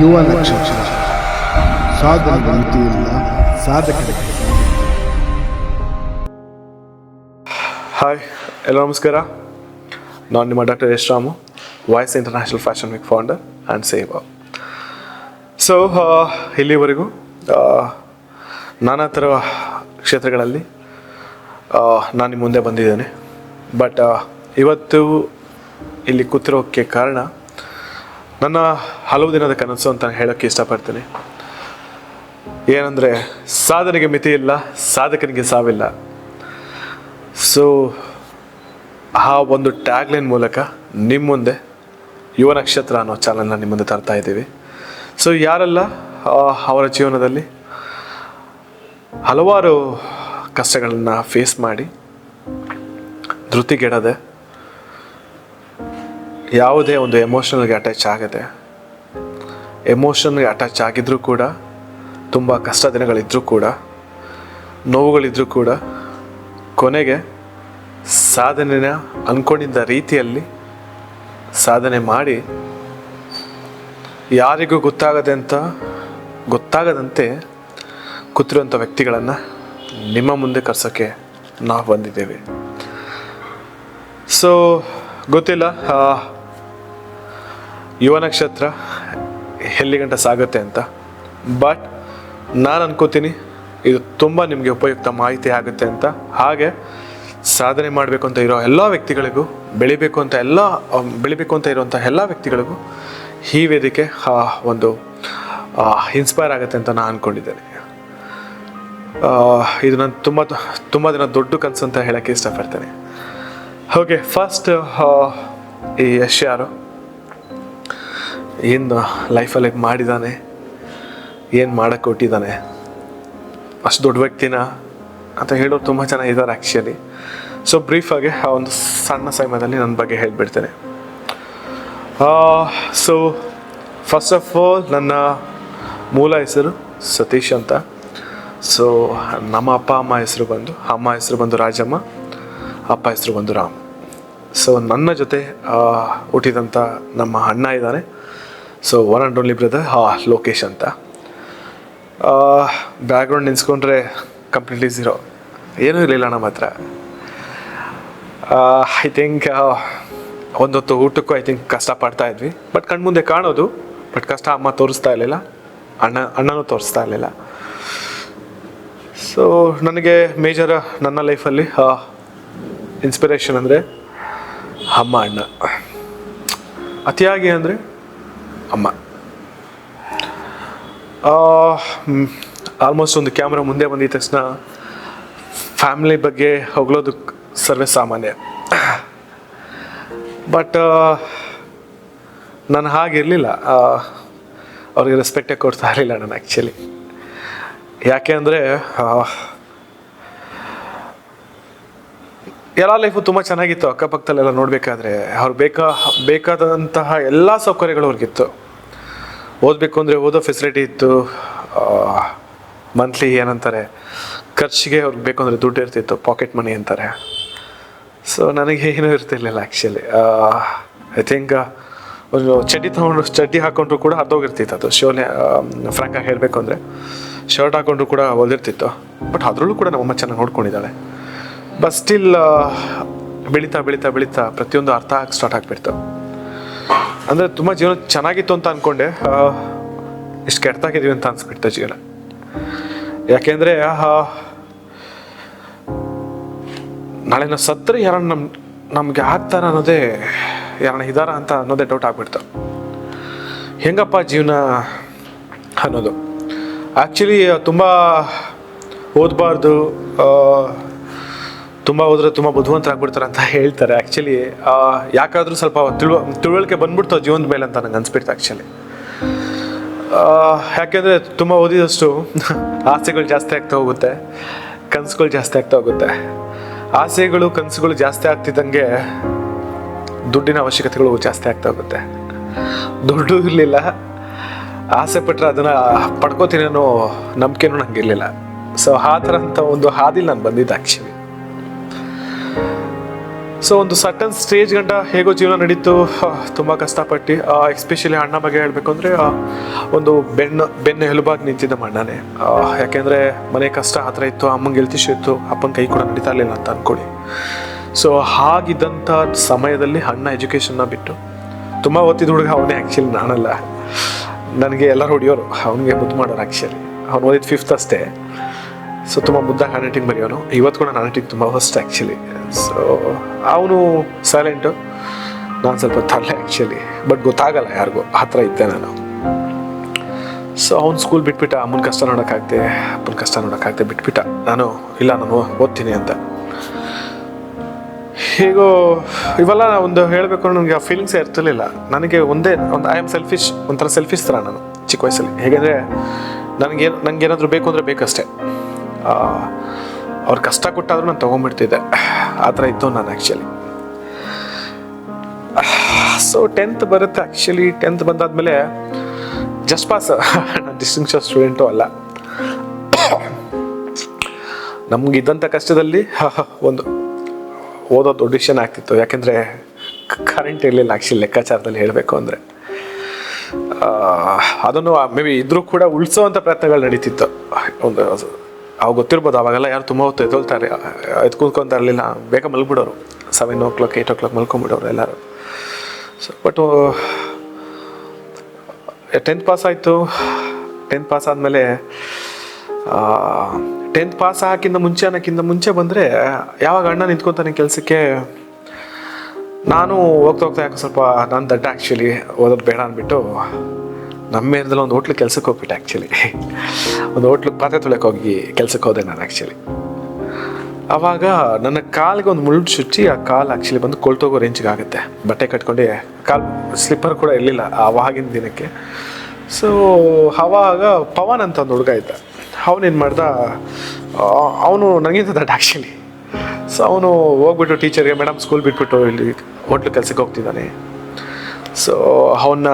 ಯುವ ನಕ್ಷತ್ರ ಸಾಧನೆಗೆ ಮಿತಿಯಿಲ್ಲ, ಸಾಧಕರಿಗೆ. ಹಾಯ್, ಎಲ್ಲ ನಮಸ್ಕಾರ. ನಾನು ನಿಮ್ಮ doctor Yash Ramu, YS international fashion week founder and saver. So ಇಲ್ಲಿವರೆಗೂ ನಾನಾ ಥರ ಕ್ಷೇತ್ರಗಳಲ್ಲಿ ನಾನು ನಿಮ್ಮ ಮುಂದೆ ಬಂದಿದ್ದೇನೆ. ಬಟ್ ಇವತ್ತು ಇಲ್ಲಿ ಕೂತಿರೋಕ್ಕೆ ಕಾರಣ ನನ್ನ ಹಲವು ದಿನದ ಕನಸು ಅಂತ ಹೇಳೋಕ್ಕೆ ಇಷ್ಟಪಡ್ತೀನಿ. ಏನಂದರೆ, ಸಾಧನೆಗೆ ಮಿತಿ ಇಲ್ಲ, ಸಾಧಕನಿಗೆ ಸಾವಿಲ್ಲ. ಸೊ ಆ ಒಂದು ಟ್ಯಾಗ್ಲೈನ್ ಮೂಲಕ ನಿಮ್ಮ ಮುಂದೆ ಯುವ ನಕ್ಷತ್ರ ಅನ್ನೋ ಚಾನಲ್ನ ನಿಮ್ಮ ಮುಂದೆ ತರ್ತಾ ಇದ್ದೀವಿ. ಸೊ ಯಾರೆಲ್ಲ ಅವರ ಜೀವನದಲ್ಲಿ ಹಲವಾರು ಕಷ್ಟಗಳನ್ನು ಫೇಸ್ ಮಾಡಿ ಧೃತಿಗೆಡದೆ ಯಾವುದೇ ಒಂದು ಎಮೋಷನಲ್ಗೆ ಅಟ್ಯಾಚ್ ಆಗದೆ, ಎಮೋಷನ್ಗೆ ಅಟ್ಯಾಚ್ ಆಗಿದ್ದರೂ ಕೂಡ, ತುಂಬ ಕಷ್ಟ ದಿನಗಳಿದ್ದರೂ ಕೂಡ, ನೋವುಗಳಿದ್ದರೂ ಕೂಡ, ಕೊನೆಗೆ ಸಾಧನೆನ ಅಂದ್ಕೊಂಡಿದ್ದ ರೀತಿಯಲ್ಲಿ ಸಾಧನೆ ಮಾಡಿ ಯಾರಿಗೂ ಗೊತ್ತಾಗದಂತೆ ಕೂತಿರುವಂಥ ವ್ಯಕ್ತಿಗಳನ್ನು ನಿಮ್ಮ ಮುಂದೆ ಕರ್ಸೋಕ್ಕೆ ನಾವು ಬಂದಿದ್ದೇವೆ. ಸೊ ಗೊತ್ತಿಲ್ಲ ಯುವ ನಕ್ಷತ್ರ ಎಲ್ಲಿಗಂಟ ಸಾಗುತ್ತೆ ಅಂತ, ಬಟ್ ನಾನು ಅನ್ಕೋತೀನಿ ಇದು ತುಂಬ ನಿಮಗೆ ಉಪಯುಕ್ತ ಮಾಹಿತಿ ಆಗುತ್ತೆ ಅಂತ. ಹಾಗೆ ಸಾಧನೆ ಮಾಡಬೇಕು ಅಂತ ಇರೋ ಎಲ್ಲ ವ್ಯಕ್ತಿಗಳಿಗೂ, ಬೆಳಿಬೇಕು ಅಂತ ಇರುವಂಥ ಎಲ್ಲ ವ್ಯಕ್ತಿಗಳಿಗೂ ಈ ವೇದಿಕೆ ಒಂದು ಇನ್ಸ್ಪೈರ್ ಆಗುತ್ತೆ ಅಂತ ನಾನು ಅಂದ್ಕೊಂಡಿದ್ದೇನೆ. ಇದು ನಾನು ತುಂಬ ದಿನ ದೊಡ್ಡ ಕನಸು ಅಂತ ಹೇಳೋಕ್ಕೆ ಇಷ್ಟಪಡ್ತೇನೆ. ಓಕೆ, ಫಸ್ಟ್ ಈ ಯಶ್ ಯಾರು, ಏನು ಲೈಫಲ್ಲಿ ಮಾಡಿದ್ದಾನೆ, ಏನು ಮಾಡೋಕ್ಕೆ ಕೊಟ್ಟಿದ್ದಾನೆ, ಅಷ್ಟು ದೊಡ್ಡ ವ್ಯಕ್ತಿನ ಅಂತ ಹೇಳೋರು ತುಂಬ ಜನ ಇದ್ದಾರೆ ಆ್ಯಕ್ಚುಲಿ. ಸೊ ಬ್ರೀಫಾಗಿ ಆ ಒಂದು ಸಣ್ಣ ಸಮಯದಲ್ಲಿ ನನ್ನ ಬಗ್ಗೆ ಹೇಳಿಬಿಡ್ತೇನೆ. ಸೊ ಫಸ್ಟ್ ಆಫ್ ಆಲ್ ನನ್ನ ಮೂಲ ಹೆಸರು ಸತೀಶ್ ಅಂತ. ಸೊ ನಮ್ಮ ಅಮ್ಮ ಹೆಸರು ಬಂದು ರಾಜಮ್ಮ, ಅಪ್ಪ ಹೆಸರು ಬಂದು ರಾಮ್. ಸೊ ನನ್ನ ಜೊತೆ ಹುಟ್ಟಿದಂಥ ನಮ್ಮ ಅಣ್ಣ ಇದ್ದಾನೆ. So one and only brother Lokesh ಅಂತ. ಬ್ಯಾಕ್ಗ್ರೌಂಡ್ ನೆನೆಸ್ಕೊಂಡ್ರೆ ಕಂಪ್ಲೀಟ್ಲಿ ಝೀರೋ, ಏನೂ ಇರಲಿಲ್ಲ ನಮ್ಮ ಹತ್ರ. ಐ ಥಿಂಕ್ ಒಂದೊತ್ತು ಊಟಕ್ಕೂ ಕಷ್ಟಪಡ್ತಾ ಇದ್ವಿ. ಬಟ್ ಕಣ್ಮುಂದೆ ಕಾಣೋದು, ಬಟ್ ಕಷ್ಟ ಅಮ್ಮ ತೋರಿಸ್ತಾ ಇರಲಿಲ್ಲ, ಅಣ್ಣನೂ ತೋರಿಸ್ತಾ ಇರಲಿಲ್ಲ. ಸೊ ನನಗೆ ಮೇಜರ್ ನನ್ನ ಲೈಫಲ್ಲಿ ಇನ್ಸ್ಪಿರೇಷನ್ ಅಂದರೆ ಅಮ್ಮ, ಅಣ್ಣ. ಅತಿಯಾಗಿ ಅಂದರೆ ಅಮ್ಮ. ಆಲ್ಮೋಸ್ಟ್ ಒಂದು ಕ್ಯಾಮ್ರಾ ಮುಂದೆ ಬಂದಿದ ತಕ್ಷಣ ಫ್ಯಾಮಿಲಿ ಬಗ್ಗೆ ಹೊಗಳೋದು ಸರ್ವೇ ಸಾಮಾನ್ಯ. ಬಟ್ ನಾನು ಹಾಗಿರಲಿಲ್ಲ, ಅವ್ರಿಗೆ ರೆಸ್ಪೆಕ್ಟೇ ಕೊಡ್ತಾ ಇರಲಿಲ್ಲ ನಾನು ಆ್ಯಕ್ಚುಲಿ. ಯಾಕೆ ಅಂದರೆ ಎಲ್ಲ ಲೈಫು ತುಂಬ ಚೆನ್ನಾಗಿತ್ತು. ಅಕ್ಕಪಕ್ಕದಲ್ಲೆಲ್ಲ ನೋಡಬೇಕಾದ್ರೆ ಅವ್ರು ಬೇಕಾದಂತಹ ಎಲ್ಲ ಸೌಕರ್ಯಗಳು ಅವ್ರಿಗಿತ್ತು. ಓದಬೇಕು ಅಂದರೆ ಓದೋ ಫೆಸಿಲಿಟಿ ಇತ್ತು. ಮಂತ್ಲಿ ಏನಂತಾರೆ, ಖರ್ಚಿಗೆ ಅವ್ರಿಗೆ ಬೇಕು ಅಂದರೆ ದುಡ್ಡು ಇರ್ತಿತ್ತು, ಪಾಕೆಟ್ ಮನಿ ಅಂತಾರೆ. ಸೊ ನನಗೆ ಏನೂ ಇರ್ತಿರ್ಲಿಲ್ಲ ಆ್ಯಕ್ಚುಲಿ. ಐ ಥಿಂಕ್ ಒಂದು ಚಡ್ಡಿ ಹಾಕ್ಕೊಂಡ್ರು ಕೂಡ ಹತ್ತೋಗಿರ್ತಿತ್ತು ಅದು. ಫ್ರ್ಯಾಂಕಾಗಿ ಹೇಳಬೇಕು ಅಂದರೆ ಶರ್ಟ್ ಹಾಕ್ಕೊಂಡ್ರು ಕೂಡ ಹೊಲ್ದಿರ್ತಿತ್ತು. ಬಟ್ ಅದರಲ್ಲೂ ಕೂಡ ನಮ್ಮಮ್ಮ ಚೆನ್ನಾಗಿ ನೋಡ್ಕೊಂಡಿದ್ದಾಳೆ. ಬಟ್ ಸ್ಟಿಲ್ ಬೆಳೀತಾ ಪ್ರತಿಯೊಂದು ಅರ್ಥ ಆಗಿ ಸ್ಟಾರ್ಟ್ ಆಗಿಬಿಡ್ತು. ಅಂದರೆ ತುಂಬ ಜೀವನ ಚೆನ್ನಾಗಿತ್ತು ಅಂತ ಅಂದ್ಕೊಂಡೆ, ಇಷ್ಟು ಕೆಟ್ಟಾಗಿದ್ದೀವಿ ಅಂತ ಅನ್ಸ್ಬಿಡ್ತು ಜೀವನ. ಯಾಕೆಂದರೆ ನಾಳೆ ನಾವು ಸತ್ತರೆ ಯಾರನ್ನ ನಮಗೆ ಆಗ್ತಾರ ಅನ್ನೋದೇ, ಯಾರನ್ನ ಇದಾರ ಅಂತ ಅನ್ನೋದೇ ಡೌಟ್ ಆಗ್ಬಿಡ್ತು. ಹೆಂಗಪ್ಪ ಜೀವನ ಅನ್ನೋದು. ಆ್ಯಕ್ಚುಲಿ ತುಂಬ ಓದಬಾರ್ದು, ತುಂಬ ಹೋದ್ರೆ ತುಂಬ ಬುದ್ಧಿವಂತರಾಗ್ಬಿಡ್ತಾರೆ ಅಂತ ಹೇಳ್ತಾರೆ. ಆ್ಯಕ್ಚುಲಿ ಯಾಕಾದರೂ ಸ್ವಲ್ಪ ತಿಳುವಳಿಕೆ ಬಂದ್ಬಿಡ್ತಾವೆ ಜೀವನದ ಮೇಲೆ ಅಂತ ನಂಗೆ ಅನ್ಸ್ಬಿಡ್ತು ಆ್ಯಕ್ಚುಲಿ. ಯಾಕೆಂದರೆ ತುಂಬ ಓದಿದಷ್ಟು ಆಸೆಗಳು ಜಾಸ್ತಿ ಆಗ್ತಾ ಹೋಗುತ್ತೆ, ಕನಸುಗಳು ಜಾಸ್ತಿ ಆಗ್ತಾ ಹೋಗುತ್ತೆ. ಆಸೆಗಳು ಕನಸುಗಳು ಜಾಸ್ತಿ ಆಗ್ತಿದ್ದಂಗೆ ದುಡ್ಡಿನ ಅವಶ್ಯಕತೆಗಳು ಜಾಸ್ತಿ ಆಗ್ತಾ ಹೋಗುತ್ತೆ. ದುಡ್ಡು ಇರಲಿಲ್ಲ, ಆಸೆ ಪಟ್ಟರೆ ಅದನ್ನು ಪಡ್ಕೋತೀನಿ ಅನ್ನೋ ನಂಬಿಕೆನೂ ನಂಗೆ ಇರಲಿಲ್ಲ. ಸೊ ಆ ಥರ ಅಂತ ಒಂದು ಹಾದಿಲಿ ನಾನು ಬಂದಿದ್ದೆ ಆ್ಯಕ್ಚುಲಿ. ಸೊ ಒಂದು ಸಟನ್ ಸ್ಟೇಜ್ ಗಂಟ ಹೇಗೋ ಜೀವನ ನಡೀತು. ತುಂಬ ಕಷ್ಟಪಟ್ಟು, ಎಸ್ಪೆಷಲಿ ಅಣ್ಣ ಬಗ್ಗೆ ಹೇಳಬೇಕು ಅಂದರೆ ಒಂದು ಬೆನ್ನು ಎಲುಬಾಗಿ ನಿಂತಿದ್ದ ಅಣ್ಣನೇ. ಯಾಕೆಂದರೆ ಮನೆ ಕಷ್ಟ ಆ ಥರ ಇತ್ತು, ಅಮ್ಮಂಗೆ ಹೆಲ್ತ್ ಇಶ್ಯೂ ಇತ್ತು, ಅಪ್ಪನ ಕೈ ಕೂಡ ನಡೀತಾ ಇರಲಿಲ್ಲ ಅಂತ ಅಂದ್ಕೊಳ್ಳಿ. ಸೊ ಹಾಗಿದ್ದಂಥ ಸಮಯದಲ್ಲಿ ಅಣ್ಣ ಎಜುಕೇಷನ್ನ ಬಿಟ್ಟು, ತುಂಬ ಓದ್ತಿದ್ದ ಹುಡುಗ ಅವನೇ ಆ್ಯಕ್ಚುಲಿ, ನಾನಲ್ಲ. ನನಗೆ ಎಲ್ಲರೂ ಹೊಡಿಯೋರು, ಅವನಿಗೆ ಮುದ್ದು ಮಾಡೋರು ಆ್ಯಕ್ಚುಲಿ. ಅವ್ನು ಓದಿದ್ದು 5th ಅಷ್ಟೇ. ಸೊ ತುಂಬ ಮುದ್ದಾಗಿ ಹ್ಯಾಂಡ್ ರೈಟಿಂಗ್ ಬರೆಯೋನು. ಇವತ್ತು ಕೂಡ ಹ್ಯಾಂಡ್ ರೈಟಿಂಗ್ ತುಂಬ ಫಸ್ಟ್ ಆ್ಯಕ್ಚುಲಿ. ಸೊ ಅವನು ಸೈಲೆಂಟು, ನಾನು ಸ್ವಲ್ಪ ತರಲೆ ಆ್ಯಕ್ಚುಲಿ, ಬಟ್ ಗೊತ್ತಾಗಲ್ಲ ಯಾರಿಗೂ, ಆ ಥರ ಇದ್ದೆ ನಾನು. ಸೊ ಅವ್ನು ಸ್ಕೂಲ್ ಬಿಟ್ಬಿಟ್ಟ, ಅಮ್ಮನ ಕಷ್ಟ ನೋಡೋಕ್ಕಾಗ್ದೆ, ಅಪ್ಪನ ಕಷ್ಟ ನೋಡೋಕ್ಕಾಗ್ದೆ ಬಿಟ್ಬಿಟ್ಟ. ನಾನು ಓದ್ತೀನಿ ಅಂತ. ಹೇಗೋ ಇವೆಲ್ಲ ಒಂದು ಹೇಳಬೇಕು ಅನ್ನೋ ನನಗೆ ಆ ಫೀಲಿಂಗ್ಸೇ ಇರ್ತಿರ್ಲಿಲ್ಲ. ನನಗೆ ಒಂದು ಐ ಆಮ್ ಸೆಲ್ಫಿಶ್, ಒಂಥರ ಸೆಲ್ಫಿಶ್ ಥರ ನಾನು ಚಿಕ್ಕ ವಯಸ್ಸಲ್ಲಿ. ಹೇಗೆಂದರೆ ನನಗೇನಾದರೂ ಬೇಕು ಅಂದರೆ ಬೇಕಷ್ಟೇ. ಅವ್ರು ಕಷ್ಟ ಕೊಟ್ಟಾದರೂ ನಾನು ತೊಗೊಂಡ್ಬಿಡ್ತಿದ್ದೆ, ಆ ಥರ ಇತ್ತು ನಾನು ಆ್ಯಕ್ಚುಲಿ. ಸೊ 10th ಬರುತ್ತೆ ಆ್ಯಕ್ಚುಲಿ. 10th ಬಂದಾದಮೇಲೆ ಜಸ್ಟ್ ಪಾಸ್, ನಾನು ಡಿಸ್ಟಿಂಕ್ಷನ್ ಸ್ಟೂಡೆಂಟು ಅಲ್ಲ. ನಮಗಿದ್ದಂಥ ಕಷ್ಟದಲ್ಲಿ ಒಂದು ಓದೋ ದೊಡ್ಡ ವಿಷಯ ಆಗ್ತಿತ್ತು. ಯಾಕೆಂದರೆ ಕರೆಂಟ್ ಇರಲಿಲ್ಲ ಆ್ಯಕ್ಚುಲಿ, ಲೆಕ್ಕಾಚಾರದಲ್ಲಿ ಹೇಳಬೇಕು ಅಂದರೆ. ಅದನ್ನು ಮೇ ಬಿ ಇದ್ರೂ ಕೂಡ ಉಳಿಸೋವಂಥ ಪ್ರಯತ್ನಗಳು ನಡೀತಿತ್ತು. ಒಂದು ಅವಾಗ ಗೊತ್ತಿರ್ಬೋದು, ಅವಾಗೆಲ್ಲ ಯಾರು ತುಂಬ ಹೊತ್ತು ಎದ್ದೊಳ್ತಾರೆ, ಕೂತ್ಕೊತಾ ಇರಲಿಲ್ಲ, ಬೇಗ ಮಲ್ಬಿಡೋರು. 7 o'clock 8 o'clock ಮಲ್ಕೊಂಬಿಡೋರು ಎಲ್ಲರೂ. ಸೊ ಬಟ್ 10th ಪಾಸ್ ಆಯಿತು. 10th ಪಾಸ್ ಆದಮೇಲೆ 10th ಪಾಸ್ ಅನ್ನೋಕ್ಕಿಂತ ಮುಂಚೆ ಬಂದರೆ, ಯಾವಾಗ ಅಣ್ಣ ನಿಂತ್ಕೊತಾನೆ ಕೆಲಸಕ್ಕೆ, ನಾನು ಹೋಗ್ತಾ ಯಾಕೆ ಸ್ವಲ್ಪ ನಾನು ದಡ್ಡ ಆ್ಯಕ್ಚುಲಿ, ಓದೋದು ಬೇಡ ಅಂದ್ಬಿಟ್ಟು ನಮ್ಮ ಏರಿಯಾದಲ್ಲಿ ಒಂದು ಹೋಟ್ಲಿಗೆ ಕೆಲ್ಸಕ್ಕೆ ಹೋಗ್ಬಿಟ್ಟೆ ಆ್ಯಕ್ಚುಲಿ. ಒಂದು ಹೋಟ್ಲಿಗೆ ಪಾತ್ರೆ ತೊಳೆಯೋಕೆ ಹೋಗಿ ಕೆಲ್ಸಕ್ಕೆ ಹೋದೆ ನಾನು ಆ್ಯಕ್ಚುಲಿ. ಆವಾಗ ನನ್ನ ಕಾಲಿಗೆ ಒಂದು ಮುಳ್ಳು ಚುಚ್ಚಿ, ಆ ಕಾಲು ಆ್ಯಕ್ಚುಲಿ ಬಂದು ಕೊಳ್ತೋಗೋ ರೇಂಜಿಗೆ ಆಗುತ್ತೆ. ಬಟ್ಟೆ ಕಟ್ಕೊಂಡು, ಕಾಲು ಸ್ಲಿಪ್ಪರ್ ಕೂಡ ಇರಲಿಲ್ಲ ಆವಾಗಿನ ದಿನಕ್ಕೆ. ಸೊ ಆವಾಗ ಪವನ್ ಅಂತ ಒಂದು ಹುಡುಗ ಇದ್ದ. ಅವನೇನು ಮಾಡ್ದ, ಅವನು ನನಗಿಂತ ದಡ್ಡ ಆ್ಯಕ್ಚುಲಿ. ಸೊ ಅವನು ಹೋಗ್ಬಿಟ್ಟು ಟೀಚರ್ಗೆ, ಮೇಡಮ್ ಸ್ಕೂಲ್ ಬಿಟ್ಬಿಟ್ಟು ಇಲ್ಲಿ ಹೋಟ್ಲು ಕೆಲ್ಸಕ್ಕೆ ಹೋಗ್ತಿದ್ದಾನೆ, ಸೊ ಅವನ್ನ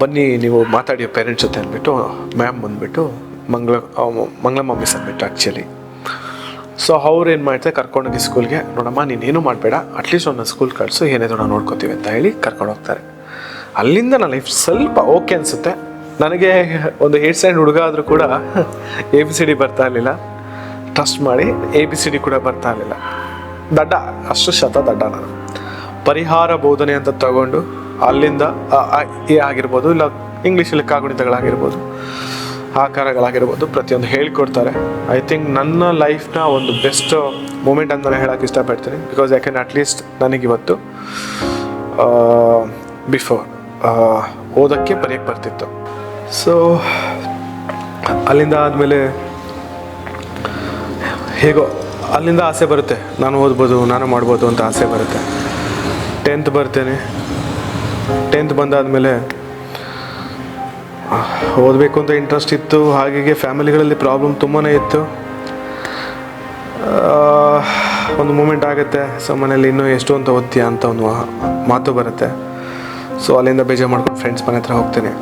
ಬನ್ನಿ ನೀವು ಮಾತಾಡಿ ಪೇರೆಂಟ್ಸ್ ಜೊತೆ ಅಂದ್ಬಿಟ್ಟು ಮ್ಯಾಮ್ ಬಂದುಬಿಟ್ಟು ಮಂಗಳಮ್ಮ ಮಿಸ್ ಅಂದ್ಬಿಟ್ಟು ಆ್ಯಕ್ಚುಲಿ. ಸೊ ಅವ್ರು ಏನು ಮಾಡ್ತಾರೆ, ಕರ್ಕೊಂಡೋಗಿ ಸ್ಕೂಲ್ಗೆ, ನೋಡಮ್ಮ ನೀನೇನು ಮಾಡಬೇಡ, ಅಟ್ಲೀಸ್ಟ್ ಒಂದು ಸ್ಕೂಲ್ ಕಳಿಸು, ಏನೇನೋ ನಾವು ನೋಡ್ಕೋತೀವಿ ಅಂತ ಹೇಳಿ ಕರ್ಕೊಂಡು ಹೋಗ್ತಾರೆ. ಅಲ್ಲಿಂದ ನನ್ನ ಲೈಫ್ ಸ್ವಲ್ಪ ಓಕೆ ಅನಿಸುತ್ತೆ. ನನಗೆ ಒಂದು 8th ಸ್ಟ್ಯಾಂಡರ್ಡ್ ಹುಡುಗ ಆದರೂ ಕೂಡ ABCD ಬರ್ತಾ ಇರಲಿಲ್ಲ. ಟ್ರಸ್ಟ್ ಮಾಡಿ ABCD ಕೂಡ ಬರ್ತಾ ಇರಲಿಲ್ಲ. ದಡ್ಡ, ಅಷ್ಟು ದಡ್ಡ ನಾನು. ಪರಿಹಾರ ಬೋಧನೆ ಅಂತ ತಗೊಂಡು ಅಲ್ಲಿಂದ ಆಗಿರ್ಬೋದು, ಇಲ್ಲ ಇಂಗ್ಲೀಷಲ್ಲಿ ಕಾಗುಣಿತಗಳಾಗಿರ್ಬೋದು, ಆಕಾರಗಳಾಗಿರ್ಬೋದು, ಪ್ರತಿಯೊಂದು ಹೇಳ್ಕೊಡ್ತಾರೆ. ಐ ಥಿಂಕ್ ನನ್ನ ಲೈಫ್ನ ಒಂದು ಬೆಸ್ಟ್ ಮೂಮೆಂಟ್ ಅಂತ ನಾನು ಹೇಳೋಕ್ಕೆ ಇಷ್ಟಪಡ್ತೀನಿ. ಬಿಕಾಸ್ ಯಾಕೆಂದರೆ ಅಟ್ಲೀಸ್ಟ್ ನನಗಿವತ್ತು ಬಿಫೋರ್ ಓದೋಕ್ಕೆ ಬರೆಯೋಕ್ಕೆ ಬರ್ತಿತ್ತು. ಸೊ ಅಲ್ಲಿಂದ ಆದಮೇಲೆ ಹೇಗೋ ಅಲ್ಲಿಂದ ಆಸೆ ಬರುತ್ತೆ, ನಾನು ಓದ್ಬೋದು, ನಾನು ಮಾಡ್ಬೋದು ಅಂತ ಆಸೆ ಬರುತ್ತೆ. 10th ಬರ್ತೇನೆ. 10th ಬಂದಾದಮೇಲೆ ಓದಬೇಕು ಅಂತ ಇಂಟ್ರೆಸ್ಟ್ ಇತ್ತು. ಹಾಗೆ ಫ್ಯಾಮಿಲಿಗಳಲ್ಲಿ ಪ್ರಾಬ್ಲಮ್ ತುಂಬಾ ಇತ್ತು. ಒಂದು ಮೂಮೆಂಟ್ ಆಗುತ್ತೆ, ಸೊ ಮನೇಲಿ ಇನ್ನೂ ಎಷ್ಟು ಅಂತ ಓದ್ತೀಯಾ ಅಂತ ಒಂದು ಮಾತು ಬರುತ್ತೆ. ಸೊ ಅಲ್ಲಿಂದ ಬೇಜಾರು ಮಾಡ್ಕೊಂಡು ಫ್ರೆಂಡ್ಸ್ ಮನೆ ಹತ್ರ ಹೋಗ್ತೇನೆ.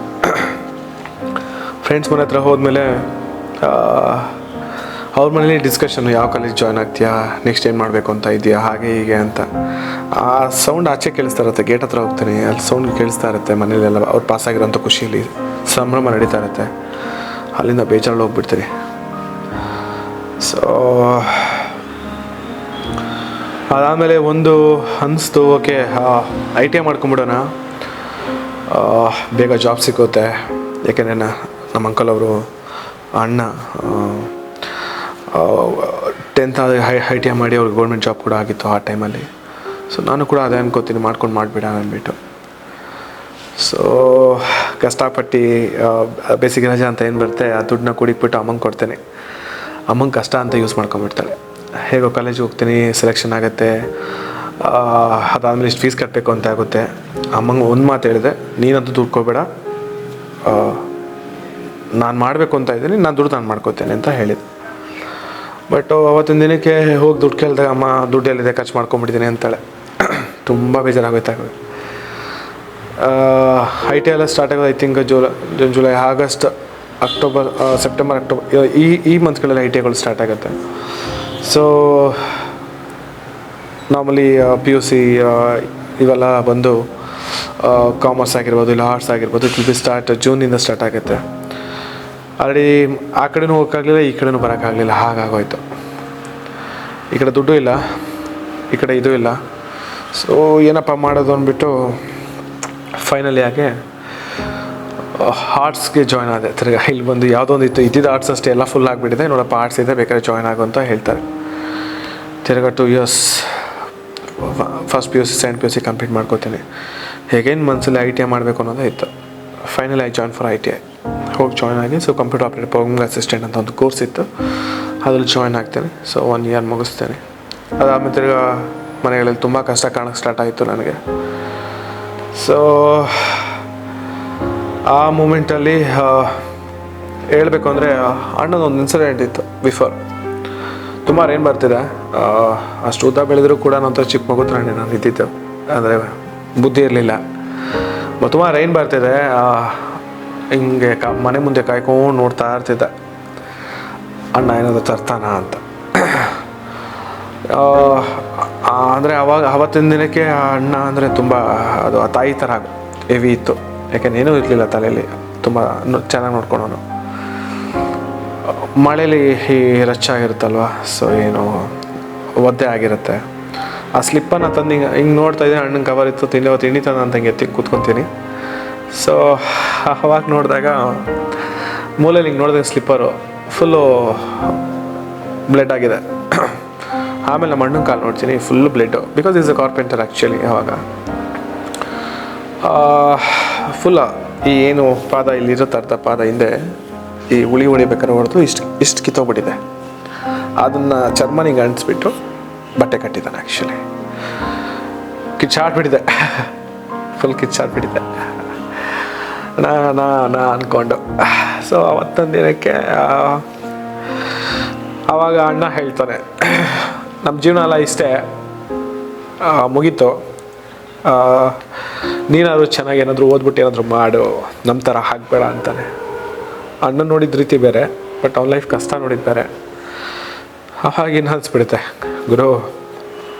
ಫ್ರೆಂಡ್ಸ್ ಮನೆ ಹತ್ರ ಹೋದ್ಮೇಲೆ ಅವ್ರ ಮನೇಲಿ ಡಿಸ್ಕಷನ್ನು, ಯಾವ ಕಾಲೇಜ್ ಜಾಯ್ನ್ ಆಗ್ತೀಯಾ, ನೆಕ್ಸ್ಟ್ ಏನು ಮಾಡಬೇಕು ಅಂತ ಇದೆಯಾ, ಹಾಗೆ ಹೀಗೆ ಅಂತ. ಆ ಸೌಂಡ್ ಆಚೆ ಕೇಳಿಸ್ತಾ ಇರುತ್ತೆ. ಗೇಟ್ ಹತ್ರ ಹೋಗ್ತೀನಿ, ಅಲ್ಲಿ ಸೌಂಡ್ ಕೇಳಿಸ್ತಾ ಇರುತ್ತೆ. ಮನೇಲೆಲ್ಲ ಅವ್ರು ಪಾಸಾಗಿರೋಂಥ ಖುಷಿಯಲ್ಲಿ ಸಂಭ್ರಮ ನಡೀತಾ ಇರುತ್ತೆ. ಅಲ್ಲಿಂದ ಬೇಜಾರಲ್ಲಿ ಹೋಗ್ಬಿಡ್ತೀನಿ. ಸೊ ಅದಾದಮೇಲೆ ಒಂದು ಅನಿಸ್ತು, ಓಕೆ ITI ಮಾಡ್ಕೊಂಬಿಡೋಣ, ಬೇಗ ಜಾಬ್ ಸಿಗುತ್ತೆ. ಯಾಕೆಂದರೆ ನಮ್ಮ ಅಂಕಲ್ ಅವರು ಅಣ್ಣ 10th ITI ಮಾಡಿ ಅವ್ರಿಗೆ ಗೌರ್ಮೆಂಟ್ ಜಾಬ್ ಕೂಡ ಆಗಿತ್ತು ಆ ಟೈಮಲ್ಲಿ. ಸೊ ನಾನು ಕೂಡ ಅದೇ ಅನ್ಕೋತೀನಿ, ಮಾಡಿಬಿಡ ಅಂದ್ಬಿಟ್ಟು. ಸೊ ಕಷ್ಟಪಟ್ಟು ಬೇಸಿಗೆ ರಜೆ ಅಂತ ಏನು ಬರುತ್ತೆ, ಆ ದುಡ್ಡನ್ನ ಕುಡಿಕ್ಬಿಟ್ಟು ಅಮ್ಮಂಗೆ ಕೊಡ್ತೇನೆ. ಅಮ್ಮಂಗೆ ಕಷ್ಟ ಅಂತ ಯೂಸ್ ಮಾಡ್ಕೊಂಬಿಡ್ತಾಳೆ. ಹೇಗೋ ಕಾಲೇಜಿಗೆ ಹೋಗ್ತೀನಿ, ಸೆಲೆಕ್ಷನ್ ಆಗುತ್ತೆ. ಅದಾದಮೇಲೆ ಇಷ್ಟು ಫೀಸ್ ಕಟ್ಟಬೇಕು ಅಂತ ಆಗುತ್ತೆ. ಅಮ್ಮಂಗೆ ಒಂದು ಮಾತು ಹೇಳಿದೆ, ನೀನಂತೂ ದುಡ್ಡು ಕೊಡಬೇಡ, ನಾನು ಮಾಡಬೇಕು ಅಂತ ಇದ್ದೀನಿ, ನಾನು ದುಡ್ಡು ನಾನು ಮಾಡ್ಕೋತೇನೆ ಅಂತ ಹೇಳಿದೆ. ಬಟ್ ಅವತ್ತಿನ ದಿನಕ್ಕೆ ಹೋಗಿ ದುಡ್ಡು ಕೇಳಿದಾಗ ಅಮ್ಮ ದುಡ್ಡು ಎಲ್ಲಿದೆ, ಖರ್ಚು ಮಾಡ್ಕೊಂಬಿಟ್ಟಿದ್ದೀನಿ ಅಂತಾಳೆ. ತುಂಬ ಬೇಜಾರಾಗೋಯ್ತಾಗ. ITI ಎಲ್ಲ ಸ್ಟಾರ್ಟ್ ಆಗೋದು I think July, August, October, September, October ಈ ಮಂತ್ಗಳಲ್ಲಿ ITIಗಳು ಸ್ಟಾರ್ಟ್ ಆಗುತ್ತೆ. ಸೊ ನಾರ್ಮಲಿ PUC ಇವೆಲ್ಲ ಬಂದು ಕಾಮರ್ಸ್ ಆಗಿರ್ಬೋದು ಇಲ್ಲ ಆರ್ಟ್ಸ್ ಆಗಿರ್ಬೋದು, ಇಟ್ ವಿಲ್ ಬಿ ಸ್ಟಾರ್ಟ್ ಜೂನಿಂದ ಸ್ಟಾರ್ಟ್ ಆಗುತ್ತೆ. ಆಲ್ರೆಡಿ ಆ ಕಡೆನೂ ಹೋಗೋಕ್ಕಾಗಲಿಲ್ಲ, ಈ ಕಡೆನೂ ಬರೋಕ್ಕಾಗಲಿಲ್ಲ, ಹಾಗಾಗೋಯ್ತು. ಈ ಕಡೆ ದುಡ್ಡು ಇಲ್ಲ, ಈ ಕಡೆ ಇದು ಇಲ್ಲ. ಸೊ ಏನಪ್ಪ ಮಾಡೋದು ಅಂದ್ಬಿಟ್ಟು ಫೈನಲಿ ಆಗಿ ಆರ್ಟ್ಸ್ಗೆ ಜಾಯ್ನ್ ಆದೆ. ತಿರ್ಗಿ ಇಲ್ಲಿ ಬಂದು ಯಾವುದೋ ಒಂದು ಇದ್ದಿದ್ದು ಆರ್ಟ್ಸ್ ಅಷ್ಟೇ ಎಲ್ಲ ಫುಲ್ ಆಗಿಬಿಟ್ಟಿದೆ. ನೋಡಪ್ಪ ಆರ್ಟ್ಸ್ ಇದೆ, ಬೇಕಾದ್ರೆ ಜಾಯ್ನ್ ಆಗು ಅಂತ ಹೇಳ್ತಾರೆ. ತಿರ್ಗಿ 2 years first PUC second PUC complete ಮಾಡ್ಕೋತೀನಿ. ಹೇಗೇನು ಮನಸ್ಸಲ್ಲಿ ITI ಮಾಡಬೇಕು ಅನ್ನೋದೇ ಇತ್ತು. Finally I join for ITI. ಹೋಗಿ ಜಾಯ್ನ್ ಆಗಿ so computer operator programming assistant ಅಂತ ಒಂದು ಕೋರ್ಸ್ ಇತ್ತು, ಅದ್ರಲ್ಲಿ ಜಾಯ್ನ್ ಆಗ್ತೇನೆ. ಸೊ 1 year ಮುಗಿಸ್ತೇನೆ. ಅದಾದಮೇಲೆ ತಿರ್ಗಿ ಮನೆಗಳಲ್ಲಿ ತುಂಬ ಕಷ್ಟ ಕಾಣೋಕ್ಕೆ ಸ್ಟಾರ್ಟ್ ಆಯಿತು ನನಗೆ. ಸೊ ಆ ಮೂಮೆಂಟಲ್ಲಿ ಹೇಳಬೇಕು ಅಂದರೆ ಅಣ್ಣದೊಂದು ಇನ್ಸಿಡೆಂಟ್ ಇತ್ತು ಬಿಫೋರ್. ತುಂಬ ರೈನ್ ಬರ್ತಿದೆ, ಅಷ್ಟು ಉದ್ದ ಬೆಳೆದರೂ ಕೂಡ ನಂತರ ಚಿಕ್ಕ ಮಗು ಥರ ನಾನು ಇದ್ದಿದ್ದು, ಅಂದರೆ ಬುದ್ಧಿ ಇರಲಿಲ್ಲ. ತುಂಬ ರೈನ್ ಬರ್ತಿದೆ, ಹಿಂಗೆ ಮನೆ ಮುಂದೆ ಕಾಯ್ಕೊಂಡು ನೋಡ್ತಾ ಇರ್ತಿದ್ದೆ ಅಣ್ಣ ಏನಾದರೂ ತರ್ತಾನ ಅಂತ. ಅಂದರೆ ಆವತ್ತಿನ ದಿನಕ್ಕೆ ಆ ಅಣ್ಣ ಅಂದರೆ ತುಂಬ ಅದು ಆ ತಾಯಿ ಥರ ಹೆವಿ ಇತ್ತು. ಯಾಕೆಂದ್ರೆ ಏನೂ ಇರಲಿಲ್ಲ ತಲೆಯಲ್ಲಿ, ತುಂಬ ಚೆನ್ನಾಗಿ ನೋಡ್ಕೊಳೋನು. ಮಳೇಲಿ ಈ ರಚ್ಚಾಗಿರುತ್ತಲ್ವ, ಸೊ ಏನು ಒದ್ದೆ ಆಗಿರುತ್ತೆ. ಆ ಸ್ಲಿಪ್ಪನ್ನು ತಂದು ಹಿಂಗೆ ನೋಡ್ತಾ ಇದ್ದೀನಿ, ಅಣ್ಣನ ಕವರ್ ಇತ್ತು, ತಿಂಡಿ ತಂದು ಅಂತ ಹಿಂಗೆ ಎತ್ತಿ ಕೂತ್ಕೊತೀನಿ. ಸೊ ಅವಾಗ ನೋಡಿದಾಗ ಮೂಲೆಯಲ್ಲಿ ಹಿಂಗೆ ನೋಡಿದಾಗ ಸ್ಲಿಪ್ಪರು ಫುಲ್ಲು ಬ್ಲಡ್ ಆಗಿದೆ. ಆಮೇಲೆ ನಮ್ಮ ಅಣ್ಣನ ಕಾಲು ನೋಡ್ತೀನಿ, full blood, because is a carpenter actually. ಅವಾಗ ಫುಲ್ಲ ಈ ಏನು ಪಾದ ಇಲ್ಲಿರುತ್ತೆ, ಅರ್ಧ ಪಾದ ಹಿಂದೆ ಈ ಉಳಿಬೇಕಾದ್ರೆ ಹೊಡೆದು ಇಷ್ಟು ಕಿತ್ತೋಗ್ಬಿಟ್ಟಿದೆ. ಅದನ್ನು ಚರ್ಮನಿಗೆ ಅಂಟಿಸ್ಬಿಟ್ಟು ಬಟ್ಟೆ ಕಟ್ಟಿದ್ದಾನೆ. ಆ್ಯಕ್ಚುಲಿ ಕಿಚ್ಚಾಡ್ಬಿಟ್ಟಿದೆ, ಫುಲ್ ಕಿಚ್ಚಾಡ್ಬಿಟ್ಟಿದೆ ನಾ ಅಂದ್ಕೊಂಡು. ಸೊ ಅವತ್ತೊಂದು ದಿನಕ್ಕೆ ಆವಾಗ ಅಣ್ಣ ಹೇಳ್ತಾನೆ, ನಮ್ಮ ಜೀವನ ಎಲ್ಲ ಇಷ್ಟೇ, ಮುಗೀತು, ನೀನಾದರೂ ಚೆನ್ನಾಗಿ ಏನಾದರೂ ಓದ್ಬಿಟ್ಟು ಏನಾದರೂ ಮಾಡು, ನಮ್ಮ ಥರ ಹಾಕಬೇಡ ಅಂತಾನೆ. ಅಣ್ಣ ನೋಡಿದ ರೀತಿ ಬೇರೆ, ಬಟ್ ಅವ್ನ ಲೈಫ್ ಕಷ್ಟ ನೋಡಿದ ಬೇರೆ. ಹಾಗೇನು ಅನಿಸ್ಬಿಡುತ್ತೆ, ಗುರು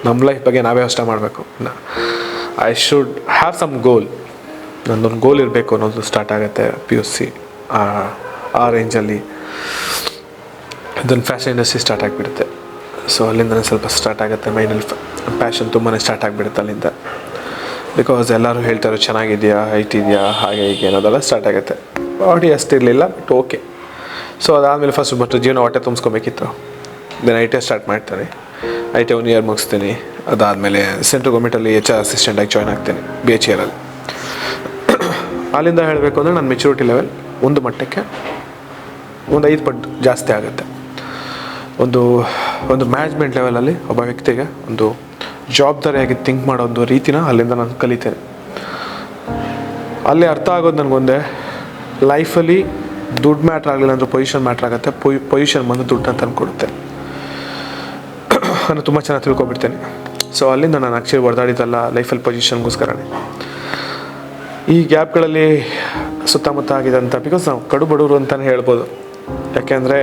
ನಮ್ಮ ಲೈಫ್ ಬಗ್ಗೆ ನಾವೇ ಯೋಚನೆ ಮಾಡಬೇಕು. ಐ ಶುಡ್ ಹ್ಯಾವ್ ಸಮ್ ಗೋಲ್, ನನ್ನೊಂದು ಗೋಲ್ ಇರಬೇಕು ಅನ್ನೋದು ಸ್ಟಾರ್ಟ್ ಆಗುತ್ತೆ PUC ಆ ರೇಂಜಲ್ಲಿ. ಇದೊಂದು ಫ್ಯಾಷನ್ ಇಂಡಸ್ಟ್ರಿ ಸ್ಟಾರ್ಟ್ ಆಗಿಬಿಡುತ್ತೆ. ಸೊ ಅಲ್ಲಿಂದನೇ ಸ್ವಲ್ಪ ಸ್ಟಾರ್ಟ್ ಆಗುತ್ತೆ, ಮೈನಲ್ಲಿ ಪ್ಯಾಷನ್ ತುಂಬಾ ಸ್ಟಾರ್ಟ್ ಆಗಿಬಿಡುತ್ತೆ ಅಲ್ಲಿಂದ. ಬಿಕಾಸ್ ಎಲ್ಲರೂ ಹೇಳ್ತಾರೆ ಚೆನ್ನಾಗಿದೆಯಾ, ಹೈಟ್ ಇದೆಯಾ, ಹಾಗೆ ಹೀಗೆ ಅನ್ನೋದೆಲ್ಲ ಸ್ಟಾರ್ಟ್ ಆಗುತ್ತೆ. ಬಾಡಿ ಅಷ್ಟಿರಲಿಲ್ಲ, ಬಟ್ ಓಕೆ. ಸೊ ಅದಾದಮೇಲೆ ಫಸ್ಟ್ ಬಟ್ ಜೀವನ ಹೊಟ್ಟೆ ತುಂಬಿಸ್ಕೊಬೇಕಿತ್ತು. ದೆನ್ ITI ಸ್ಟಾರ್ಟ್ ಮಾಡ್ತೀನಿ. ITI 1 year ಮುಗಿಸ್ತೀನಿ. ಅದಾದಮೇಲೆ ಸೆಂಟ್ರಲ್ ಗೌರ್ಮೆಂಟಲ್ಲಿ HR ಅಸಿಸ್ಟೆಂಟಾಗಿ ಜಾಯ್ನ್ ಆಗ್ತೀನಿ BHELಲ್ಲಿ. ಅಲ್ಲಿಂದ ಹೇಳಬೇಕು ಅಂದರೆ ನನ್ನ ಮೆಚುರಿಟಿ ಲೆವೆಲ್ ಒಂದು ಮಟ್ಟಕ್ಕೆ ಒಂದು 5 ಪಟ್ಟು ಜಾಸ್ತಿ ಆಗುತ್ತೆ. ಒಂದು ಮ್ಯಾನೇಜ್ಮೆಂಟ್ ಲೆವೆಲಲ್ಲಿ ಒಬ್ಬ ವ್ಯಕ್ತಿಗೆ ಒಂದು ಜವಾಬ್ದಾರಿಯಾಗಿ ಥಿಂಕ್ ಮಾಡೋ ಒಂದು ರೀತಿನ ಅಲ್ಲಿಂದ ನಾನು ಕಲಿತೇನೆ. ಅಲ್ಲಿ ಅರ್ಥ ಆಗೋದು ನನಗೊಂದೇ, ಲೈಫಲ್ಲಿ ದುಡ್ಡು ಮ್ಯಾಟ್ರ್ ಆಗಲಿಲ್ಲ ಅಂದರೆ ಪೊಸಿಷನ್ ಮ್ಯಾಟ್ರ್ ಆಗುತ್ತೆ. ಪೊಸಿಷನ್ ಬಂದು ದುಡ್ಡು ಅಂತ ಅಂದ್ಕೊಡುತ್ತೆ. ನಾನು ತುಂಬ ಚೆನ್ನಾಗಿ ತಿಳ್ಕೊಬಿಡ್ತೇನೆ. ಸೊ ಅಲ್ಲಿಂದ ನಾನು ಆ್ಯಕ್ಚುಲಿ ಹೊಡೆದಾಡಿದ್ದಲ್ಲ ಲೈಫಲ್ಲಿ ಪೊಸಿಷನ್ಗೋಸ್ಕರನೇ. ಈ ಗ್ಯಾಪ್ಗಳಲ್ಲಿ ಸುತ್ತಮುತ್ತ ಆಗಿದೆ ಅಂತ, ಬಿಕಾಸ್ ನಾವು ಕಡು ಬಡವರು ಅಂತಲೇ ಹೇಳ್ಬೋದು. ಯಾಕೆಂದರೆ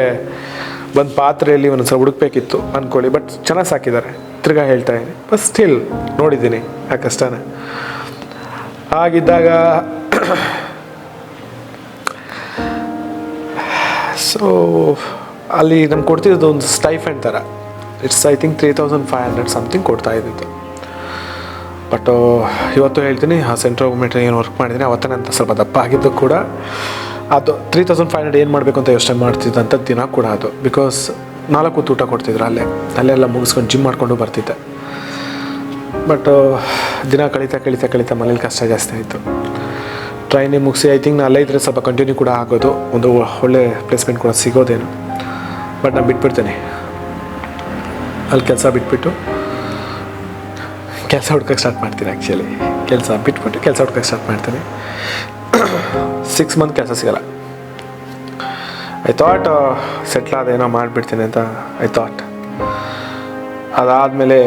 ಒಂದು ಪಾತ್ರೆಯಲ್ಲಿ ಒಂದು ಸಲ ಹುಡುಕ್ಬೇಕಿತ್ತು ಅಂದ್ಕೊಳ್ಳಿ, ಬಟ್ ಚೆನ್ನಾಗಿ ಸಾಕಿದ್ದಾರೆ, ತಿರ್ಗಾ ಹೇಳ್ತಾ ಇದ್ದೀನಿ. ಬಟ್ ಸ್ಟಿಲ್ ನೋಡಿದ್ದೀನಿ ಆ ಕಷ್ಟನೇ. ಆಗಿದ್ದಾಗ ಸೊ ಅಲ್ಲಿ ನಮ್ಗೆ ಕೊಡ್ತಿದ್ದು ಒಂದು ಸ್ಟೈಫಂಡ್ ಥರ, ಇಟ್ಸ್ ಐ ಥಿಂಕ್ 3500 ಸಮಥಿಂಗ್ ಕೊಡ್ತಾ ಇದ್ದಿತ್ತು. ಬಟ್ ಇವತ್ತು ಹೇಳ್ತೀನಿ, ಆ ಸೆಂಟ್ರಲ್ ಗೌರ್ಮೆಂಟ್ ಏನು ವರ್ಕ್ ಮಾಡಿದ್ದೀನಿ ಅವತ್ತೇ ಅಂತ ಸ್ವಲ್ಪ ದಪ್ಪ ಆಗಿದ್ದು ಕೂಡ ಅದು 3500 ಏನು ಮಾಡಬೇಕು ಅಂತ ಯೋಚನೆ ಮಾಡ್ತಿದ್ದಂಥ ದಿನ ಕೂಡ ಅದು. ಬಿಕಾಸ್ 4 ಹೊತ್ತು ಊಟ ಕೊಡ್ತಿದ್ರು ಅಲ್ಲೆಲ್ಲ ಮುಗಿಸ್ಕೊಂಡು ಜಿಮ್ ಮಾಡಿಕೊಂಡು ಬರ್ತಿದ್ದೆ. ಬಟ್ ದಿನ ಕಳೀತಾ ಮನೇಲಿ ಕಷ್ಟ ಜಾಸ್ತಿ ಆಯಿತು. ಟ್ರೈನಿಂಗ್ ಮುಗಿಸಿ ಐ ಥಿಂಕ್ ಅಲ್ಲೇ ಇದ್ದರೆ ಸ್ವಲ್ಪ ಕಂಟಿನ್ಯೂ ಕೂಡ ಆಗೋದು, ಒಂದು ಒಳ್ಳೆ ಪ್ಲೇಸ್ಮೆಂಟ್ ಕೂಡ ಸಿಗೋದೇನು. ಬಟ್ ನಾನು ಬಿಟ್ಬಿಡ್ತೇನೆ, ಅಲ್ಲಿ ಕೆಲಸ ಬಿಟ್ಬಿಟ್ಟು ಕೆಲಸ ಹುಡ್ಕೋಕ್ಕೆ ಸ್ಟಾರ್ಟ್ ಮಾಡ್ತೀನಿ. ಆ್ಯಕ್ಚುಲಿ ಕೆಲಸ ಬಿಟ್ಬಿಟ್ಟು ಕೆಲಸ ಹುಡ್ಕೋಕ್ಕೆ ಸ್ಟಾರ್ಟ್ ಮಾಡ್ತೀನಿ. 6 months ಕೆಲಸ ಸಿಗಲ್ಲ. ಐ ಥಾಟ್ ಸೆಟ್ಲ್ ಆದೇನೋ ಮಾಡಿಬಿಡ್ತೀನಿ ಅಂತ ಐ ಥಾಟ್. ಅದಾದಮೇಲೆ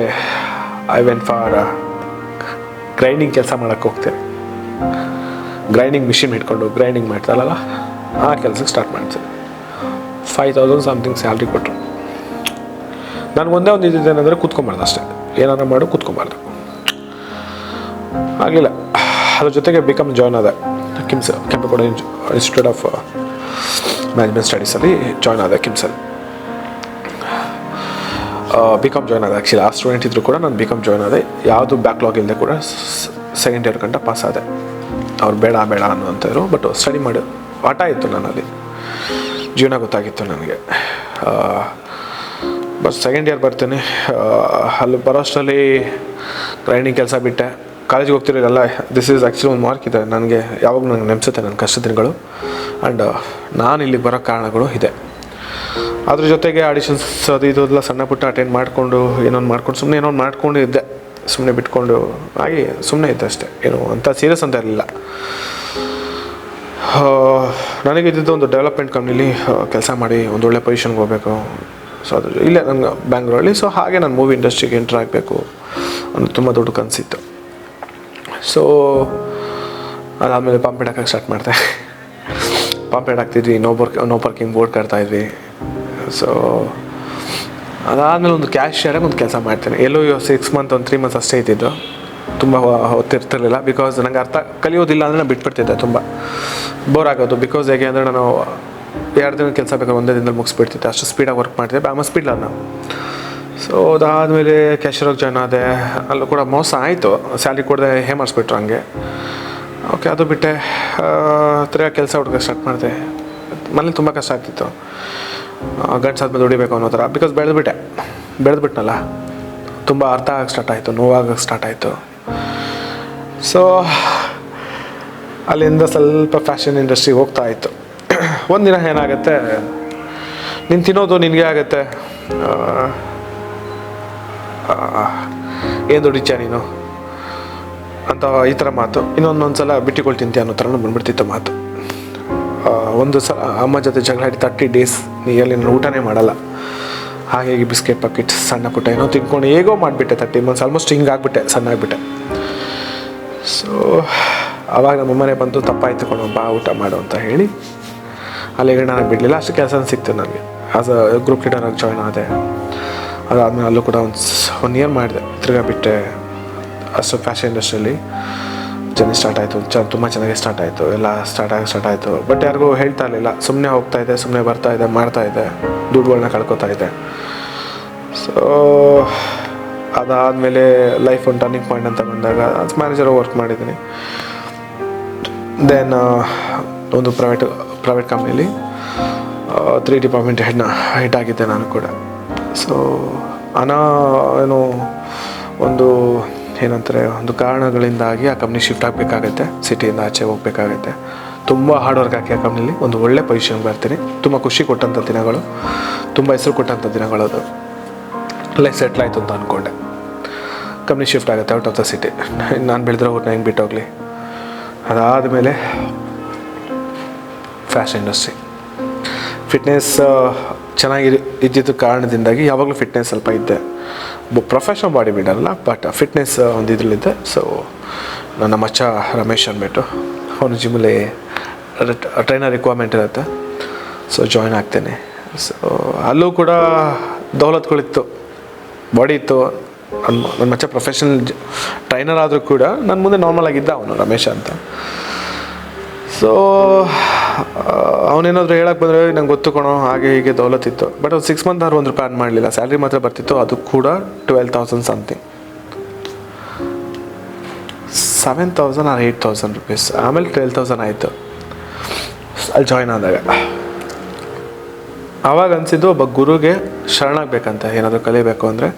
ಐ ವೆಂಟ್ ಫಾರ್ ಗ್ರೈಂಡಿಂಗ್ ಕೆಲಸ ಮಾಡೋಕ್ಕೆ ಹೋಗ್ತೇನೆ. ಗ್ರೈಂಡಿಂಗ್ ಮಿಷಿನ್ ಇಟ್ಕೊಂಡು ಗ್ರೈಂಡಿಂಗ್ ಮಾಡ್ತಾರಲ್ಲ ಆ ಕೆಲಸಕ್ಕೆ ಸ್ಟಾರ್ಟ್ ಮಾಡ್ತೀನಿ. 5000 ಸಮಥಿಂಗ್ ಸ್ಯಾಲ್ರಿ ಕೊಟ್ಟರು. ನನಗೆ ಒಂದೇ ಒಂದು ಇದ್ದಿದ್ದೇನೆಂದರೆ ಕೂತ್ಕೊಂಬಾರ್ದು ಅಷ್ಟೇ. ಏನಾರ ಮಾಡು ಕೂತ್ಕೊಂಬಾರ್ದು. ಆಗಲಿಲ್ಲ. ಅದ್ರ ಜೊತೆಗೆ ಬಿಕಾಮ್ ಜಾಯ್ನ್ ಆದೆ ಕೆಂಪೇಗೌಡ ಇನ್ಸ್ಟಿಟ್ಯೂಟ್ ಆಫ್ ಮ್ಯಾನೇಜ್ಮೆಂಟ್ ಸ್ಟಡೀಸಲ್ಲಿ ಜಾಯ್ನ್ ಆದೆ ಕಿಮ್ಸಲ್ಲಿ. ಬಿಕಾಮ್ ಜಾಯ್ನ್ ಆದೆ. ಆ್ಯಕ್ಚುಲಿ ಆ ಸ್ಟೂಡೆಂಟ್ ಇದ್ದರೂ ಕೂಡ ನಾನು ಬಿಕಾಮ್ ಜಾಯ್ನ್ ಆದೆ. ಯಾವುದು ಬ್ಯಾಕ್ಲಾಗ್ ಇಲ್ಲದೆ ಕೂಡ ಸೆಕೆಂಡ್ ಇಯರ್ ಗಂಟ ಪಾಸ್ ಆದೆ. ಅವ್ರು ಬೇಡ ಅನ್ನೋಂಥವ್ರು, ಬಟ್ ಸ್ಟಡಿ ಮಾಡಿ ಆಟ ಇತ್ತು ನನ್ನಲ್ಲಿ, ಜೀವನ ಗೊತ್ತಾಗಿತ್ತು ನನಗೆ. ಬಟ್ ಸೆಕೆಂಡ್ ಇಯರ್ ಬರ್ತೀನಿ. ಅಲ್ಲಿ ಬರೋಷ್ಟರಲ್ಲಿ ಗ್ರೈಂಡಿಂಗ್ ಕೆಲಸ ಬಿಟ್ಟೆ. ಕಾಲೇಜಿಗೆ ಹೋಗ್ತಿರೋಲ್ಲ. ದಿಸ್ ಈಸ್ ಆ್ಯಕ್ಚುಲಿ ಒಂದು ಮಾರ್ಕ್ ಇದೆ ನನಗೆ, ಯಾವಾಗ ನನಗೆ ನೆನೆಸುತ್ತೆ ನನ್ನ ಕಷ್ಟ ದಿನಗಳು. ಆ್ಯಂಡ್ ನಾನು ಇಲ್ಲಿಗೆ ಬರೋ ಕಾರಣಗಳು ಇದೆ. ಅದ್ರ ಜೊತೆಗೆ ಆಡಿಷನ್ಸ್ ಅದು ಇದೆಲ್ಲ ಸಣ್ಣ ಪುಟ್ಟ ಅಟೆಂಡ್ ಮಾಡಿಕೊಂಡು ಸುಮ್ಮನೆ ಏನೋ ಮಾಡ್ಕೊಂಡು ಇದ್ದೆ. ಸುಮ್ಮನೆ ಬಿಟ್ಕೊಂಡು ಹಾಗೆ ಸುಮ್ಮನೆ ಇದ್ದೆ ಅಷ್ಟೇ. ಏನು ಅಂತ ಸೀರಿಯಸ್ ಅಂತ ಇರಲಿಲ್ಲ. ನನಗಿದ್ದು ಒಂದು ಡೆವಲಪ್ಮೆಂಟ್ ಕಂಪ್ನಿಲಿ ಕೆಲಸ ಮಾಡಿ ಒಂದೊಳ್ಳೆ ಪೊಸಿಷನ್ಗೆ ಹೋಗಬೇಕು. ಸೊ ಅದು ಇಲ್ಲೇ ನಂಗೆ ಬ್ಯಾಂಗ್ಳೂರಲ್ಲಿ. ಸೊ ಹಾಗೆ ನಾನು ಮೂವಿ ಇಂಡಸ್ಟ್ರಿಗೆ ಎಂಟ್ರ್ ಆಗಬೇಕು ಅನ್ನೋ ತುಂಬ ದೊಡ್ಡ ಕನಸಿತ್ತು. ಸೊ ಅದಾದಮೇಲೆ ಪಂಪೇಟ್ ಹಾಕೋಕ್ಕೆ ಸ್ಟಾರ್ಟ್ ಮಾಡಿದೆ. ಪಂಪೇಟ್ ಹಾಕ್ತಿದ್ವಿ, ನೋ ಪಾರ್ಕಿಂಗ್ ಬೋರ್ಡ್ ಕಟ್ತಾಯಿದ್ವಿ. ಸೊ ಅದಾದಮೇಲೆ ಒಂದು ಕ್ಯಾಶಿಯರಾಗಿ ಒಂದು ಕೆಲಸ ಮಾಡ್ತೇನೆ. ಎಲ್ಲೋ 6 ಮಂತ್ 3 ಮಂತ್ಸ್ ಅಷ್ಟೇ ಇದ್ದಿದ್ದು. ತುಂಬ ಹೊತ್ತಿರ್ತಿರ್ಲಿಲ್ಲ. ಬಿಕಾಸ್ ನನಗೆ ಅರ್ಥ ಕಲಿಯೋದಿಲ್ಲ ಅಂದರೆ ನಾನು ಬಿಟ್ಬಿಡ್ತಿದ್ದೆ. ತುಂಬ ಬೋರ್ ಆಗೋದು. ಬಿಕಾಸ್ ಹೇಗೆ ಅಂದರೆ ನಾನು 2 ದಿನ ಕೆಲಸ ಬೇಕಾದ್ರೆ ಒಂದೇ ದಿನದಲ್ಲಿ ಮುಗಿಸ್ಬಿಡ್ತಿದ್ದೆ. ಅಷ್ಟು ಸ್ಪೀಡಾಗಿ ವರ್ಕ್ ಮಾಡ್ತಿದ್ದೆ. ಆಮೇಲೆ ಸ್ಪೀಡ್ ನಾನು. ಸೊ ಅದಾದಮೇಲೆ ಕ್ಯಾಶಿಯರಾಗಿ ಜಾಯ್ನ್ ಆದೆ. ಅಲ್ಲೂ ಕೂಡ ಮೋಸ ಆಯಿತು. ಸ್ಯಾಲ್ರಿ ಕೊಡದೆ ಮಾಡಿಸ್ಬಿಟ್ರು ಹಂಗೆ. ಓಕೆ, ಅದು ಬಿಟ್ಟೆ ತಿರ್ಗಾ ಕೆಲಸ ಹುಡುಗ ಸ್ಟಾರ್ಟ್ ಮಾಡಿದೆ. ಮನೇಲಿ ತುಂಬ ಕಷ್ಟ ಆಗ್ತಿತ್ತು. ಗಂಟ್ಸಾದ್ಮೇಲೆ ದುಡಿಬೇಕು ಅನ್ನೋ ಥರ. ಬಿಕಾಸ್ ಬೆಳೆದ್ಬಿಟ್ನಲ್ಲ, ತುಂಬ ಅರ್ಥ ಆಗಕ್ಕೆ ಸ್ಟಾರ್ಟ್ ಆಯಿತು, ನೋವಾಗಕ್ಕೆ ಸ್ಟಾರ್ಟ್ ಆಯಿತು. ಸೊ ಅಲ್ಲಿಂದ ಸ್ವಲ್ಪ ಫ್ಯಾಷನ್ ಇಂಡಸ್ಟ್ರಿಗೆ ಹೋಗ್ತಾ ಇತ್ತು. ಒಂದಿನ ಏನಾಗುತ್ತೆ, ನೀನು ತಿನ್ನೋದು ನಿನಗೆ ಆಗುತ್ತೆ, ಏನು ದುಡಿಚ ನೀನು ಅಂತ ಈ ಥರ ಮಾತು. ಇನ್ನೊಂದು ಸಲ ಬಿಟ್ಟಿಗಳು ತಿಂತೀಯ ಅನ್ನೋ ಥರನೂ ಬಂದ್ಬಿಡ್ತಿತ್ತು ಮಾತು. ಒಂದು ಸಲ ಅಮ್ಮ ಜೊತೆ ಜಗಳ ಆಡಿ 30 ಡೇಸ್ ನೀಯಲ್ಲಿ ನಾನು ಊಟನೇ ಮಾಡಲ್ಲ. ಹಾಗೆ ಬಿಸ್ಕೆಟ್ ಪಾಕೆಟ್ ಸಣ್ಣ ಪುಟ್ಟ ಏನೋ ತಿನ್ಕೊಂಡು ಹೇಗೋ ಮಾಡಿಬಿಟ್ಟೆ. 30 ಮಂತ್ಸ್ ಆಲ್ಮೋಸ್ಟ್ ಹಿಂಗಾಗ್ಬಿಟ್ಟೆ, ಸಣ್ಣ ಆಗಿಬಿಟ್ಟೆ. ಸೊ ಆವಾಗ ನಮ್ಮಮ್ಮನೇ ಬಂದು ತಪ್ಪಾಯ್ತು ಬಾ ಊಟ ಮಾಡು ಅಂತ ಹೇಳಿ ಅಲ್ಲಿಗೆ ನಾನು ಬಿಡಲಿಲ್ಲ. ಅಷ್ಟು ಕೆಲಸ ಸಿಕ್ತು ನನಗೆ. ಆಸ್ ಅ ಗ್ರೂಪ್ ಲೀಡರಾಗಿ ಜಾಯ್ನ್ ಆದೆ. ಅದಾದಮೇಲೆ ಅಲ್ಲೂ ಕೂಡ ಒಂದು 1 ಇಯರ್ ಮಾಡಿದೆ. ತಿರ್ಗಾ ಬಿಟ್ಟೆ. ಅಷ್ಟು ಫ್ಯಾಷನ್ ಇಂಡಸ್ಟ್ರಿಯಲ್ಲಿ ಜರ್ನಿ ಸ್ಟಾರ್ಟ್ ಆಯಿತು. ತುಂಬ ಚೆನ್ನಾಗಿ ಸ್ಟಾರ್ಟ್ ಆಯಿತು. ಎಲ್ಲ ಸ್ಟಾರ್ಟ್ ಆಯಿತು. ಬಟ್ ಯಾರಿಗೂ ಹೇಳ್ತಾ ಇರಲಿಲ್ಲ. ಸುಮ್ಮನೆ ಹೋಗ್ತಾಯಿದ್ದೆ, ಸುಮ್ಮನೆ ಬರ್ತಾಯಿದ್ದೆ, ಮಾಡ್ತಾಯಿದ್ದೆ, ದುಡ್ಡುಗಳನ್ನ ಕಳ್ಕೊತಾ ಇದ್ದೆ. ಸೊ ಅದಾದಮೇಲೆ ಲೈಫ್ ಒಂದು ಟರ್ನಿಂಗ್ ಪಾಯಿಂಟ್ ಅಂತ ಬಂದಾಗ ಮ್ಯಾನೇಜರ್ ವರ್ಕ್ ಮಾಡಿದ್ದೀನಿ. ದೆನ್ ಒಂದು ಪ್ರೈವೇಟ್ ಕಂಪ್ನಿಲಿ 3 ಡಿಪಾರ್ಟ್ಮೆಂಟ್ ಹೆಡ್ ಆಗಿದ್ದೆ ನಾನು ಕೂಡ. ಸೊ ಒಂದು ಕಾರಣಗಳಿಂದಾಗಿ ಆ ಕಂಪ್ನಿ ಶಿಫ್ಟ್ ಆಗಬೇಕಾಗತ್ತೆ. ಸಿಟಿಯಿಂದ ಆಚೆ ಹೋಗಬೇಕಾಗತ್ತೆ. ತುಂಬ ಹಾರ್ಡ್ ವರ್ಕ್ ಹಾಕಿ ಆ ಕಂಪ್ನಿಲಿ ಒಂದು ಒಳ್ಳೆ ಪೊಸಿಷನ್ಗೆ ಬರ್ತೀನಿ. ತುಂಬ ಖುಷಿ ಕೊಟ್ಟಂಥ ದಿನಗಳು, ತುಂಬ ಹೆಸರು ಕೊಟ್ಟಂಥ ದಿನಗಳು. ಅದು ಲೈಫ್ ಸೆಟ್ಲ್ ಆಯಿತು ಅಂತ ಅಂದ್ಕೊಂಡೆ. ಕಂಪ್ನಿ ಶಿಫ್ಟ್ ಆಗುತ್ತೆ ಔಟ್ ಆಫ್ ದ ಸಿಟಿ. ನಾನು ಬೆಳೆದ್ರೆ ಅವ್ರನ್ನ ಹೆಂಗೆ ಬಿಟ್ಟೋಗ್ಲಿ. ಅದಾದಮೇಲೆ ಫ್ಯಾಷನ್ ಇಂಡಸ್ಟ್ರಿ. ಫಿಟ್ನೆಸ್ ಚೆನ್ನಾಗಿ ಇದ್ದಿದ್ದು ಕಾರಣದಿಂದಾಗಿ ಯಾವಾಗಲೂ ಫಿಟ್ನೆಸ್ ಸ್ವಲ್ಪ ಇದ್ದೆ. ಪ್ರೊಫೆಷನಲ್ ಬಾಡಿ ಬಿಲ್ಡರಲ್ಲ, ಬಟ್ ಫಿಟ್ನೆಸ್ ಒಂದು ಇದರಲ್ಲಿದ್ದೆ. ಸೊ ನನ್ನ ಮಚ್ಚ ರಮೇಶ್ ಅಂದ್ಬಿಟ್ಟು ಅವನು ಜಿಮ್ಮಲ್ಲಿ ಟ್ರೈನರ್ ರಿಕ್ವೈರ್ಮೆಂಟ್ ಇರುತ್ತೆ. ಸೊ ಜಾಯ್ನ್ ಆಗ್ತೇನೆ. ಸೊ ಅಲ್ಲೂ ಕೂಡ ದೌಲತ್ಗಳಿತ್ತು, ಬಾಡಿ ಇತ್ತು. ನನ್ನ ಮಚ್ಚ ಪ್ರೊಫೆಷನಲ್ ಟ್ರೈನರ್ ಆದರೂ ಕೂಡ ನನ್ನ ಮುಂದೆ ನಾರ್ಮಲ್ ಆಗಿದ್ದ ಅವನು ರಮೇಶ್ ಅಂತ. ಸೊ ಅವನೇನಾದರೂ ಹೇಳಕ್ಕೆ ಬಂದರೆ ನಂಗೆ ಗೊತ್ತು ಕಣೋ ಹಾಗೆ ಹೀಗೆ ದೌಲತ್ತಿತ್ತು. ಬಟ್ ಒಂದು 6 ಮಂತ್ ಆದ್ರೂ ₹1 ಮಾಡಲಿಲ್ಲ. ಸ್ಯಾಲ್ರಿ ಮಾತ್ರ ಬರ್ತಿತ್ತು. ಅದು ಕೂಡ 12,000 ಸಮಥಿಂಗ್, 7,000 or 8,000 rupees. ಆಮೇಲೆ 12,000 ಆಯಿತು ಅಲ್ಲಿ ಜಾಯ್ನ್ ಆದಾಗ. ಆವಾಗ ಅನಿಸಿದ್ದು ಒಬ್ಬ ಗುರುಗೆ ಶರಣಾಗಬೇಕಂತ. ಏನಾದರೂ ಕಲಿಬೇಕು ಅಂದರೆ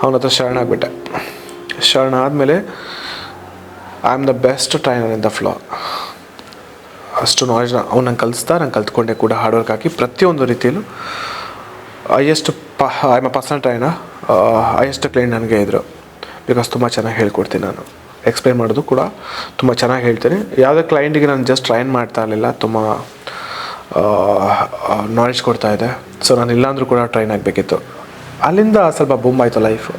ಅವನ ಹತ್ರ ಶರಣಾಗ್ಬಿಟ್ಟೆ. ಶರಣ ಆದಮೇಲೆ I am the best trainer in the floor. ಅಷ್ಟು ನಾಲೆಜ್ನ ಅವ್ನು ನಂಗೆ ಕಲಿಸ್ತಾ, ನಾನು ಕಲ್ತ್ಕೊಂಡೆ ಕೂಡ. ಹಾರ್ಡ್ ವರ್ಕ್ ಹಾಕಿ ಪ್ರತಿಯೊಂದು ರೀತಿಯಲ್ಲೂ I am a personal trainer. Highest client ನನಗೆ ಇದ್ದರು. ಬಿಕಾಸ್ ತುಂಬ ಚೆನ್ನಾಗಿ ಹೇಳ್ಕೊಡ್ತೀನಿ. ನಾನು ಎಕ್ಸ್ಪ್ಲೈನ್ ಮಾಡೋದು ಕೂಡ ತುಂಬ ಚೆನ್ನಾಗಿ ಹೇಳ್ತೀನಿ. ಯಾವುದೇ ಕ್ಲೈಂಟಿಗೆ ನಾನು ಜಸ್ಟ್ ಟ್ರೈನ್ ಮಾಡ್ತಾ ಇರಲಿಲ್ಲ, ತುಂಬ ನಾಲೆಜ್ ಕೊಡ್ತಾಯಿದ್ದೆ. ಸೊ ನಾನು ಇಲ್ಲಾಂದರೂ ಕೂಡ ಟ್ರೈನ್ ಆಗಬೇಕಿತ್ತು. ಅಲ್ಲಿಂದ ಸ್ವಲ್ಪ ಬೂಮ್ ಆಯಿತು ಲೈಫು.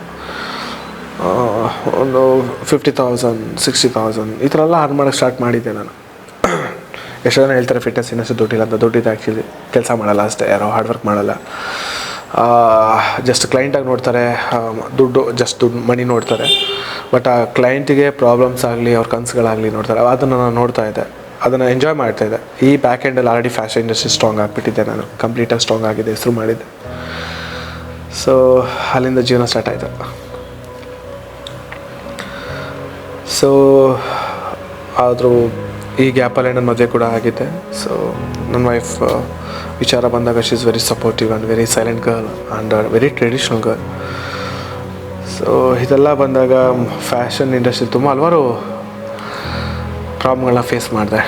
ಒಂದು 50,000 60,000 ಈ ಥರ ಎಲ್ಲ ಅರ್ನ್ ಮಾಡೋಕ್ಕೆ ಸ್ಟಾರ್ಟ್ ಮಾಡಿದ್ದೆ ನಾನು. ಎಷ್ಟೋ ಜನ ಹೇಳ್ತಾರೆ ಫಿಟ್ನೆಸ್ ಇನ್ನಷ್ಟು ದುಡ್ಡಿಲ್ಲ ಅಂತ. ದುಡ್ಡಿದ್ದು ಆ್ಯಕ್ಚುಲಿ ಕೆಲಸ ಮಾಡಲ್ಲ ಅಷ್ಟೇ, ಯಾರೋ ಹಾರ್ಡ್ ವರ್ಕ್ ಮಾಡಲ್ಲ. ಜಸ್ಟ್ ಕ್ಲೈಂಟಾಗಿ ನೋಡ್ತಾರೆ, ದುಡ್ಡು ಮನಿ ನೋಡ್ತಾರೆ. ಬಟ್ ಆ ಕ್ಲೈಂಟಿಗೆ ಪ್ರಾಬ್ಲಮ್ಸ್ ಆಗಲಿ ಅವ್ರ ಕನಸುಗಳಾಗಲಿ ನೋಡ್ತಾರೆ. ಅದನ್ನು ನಾನು ನೋಡ್ತಾ ಇದ್ದೆ, ಅದನ್ನು ಎಂಜಾಯ್ ಮಾಡ್ತಾಯಿದ್ದೆ. ಈ ಬ್ಯಾಕ್ ಎಂಡಲ್ಲಿ ಆಲ್ರೆಡಿ ಫ್ಯಾಷನ್ ಇಂಡಸ್ಟ್ರಿ ಸ್ಟ್ರಾಂಗ್ ಆಗಿಬಿಟ್ಟಿದ್ದೆ, ನಾನು ಕಂಪ್ಲೀಟಾಗಿ ಸ್ಟ್ರಾಂಗ್ ಆಗಿದೆ, ಹೆಸರು ಮಾಡಿದ್ದೆ. ಸೊ ಅಲ್ಲಿಂದ ಜೀವನ ಸ್ಟಾರ್ಟ್ ಆಯಿತು. ಸೊ ಆದರೂ ಈ ಗ್ಯಾಪಲ್ಲೇ ನನ್ನ ಮದುವೆ ಕೂಡ ಆಗಿದೆ. ಸೊ ನನ್ನ ವೈಫ್ ವಿಚಾರ ಬಂದಾಗ she is very supportive and very silent girl and very traditional girl. So ಇದೆಲ್ಲ ಬಂದಾಗ ಫ್ಯಾಷನ್ ಇಂಡಸ್ಟ್ರಿ ತುಂಬ ಹಲವಾರು ಪ್ರಾಬ್ಲಮ್ಗಳನ್ನ ಫೇಸ್ ಮಾಡಿದೆ.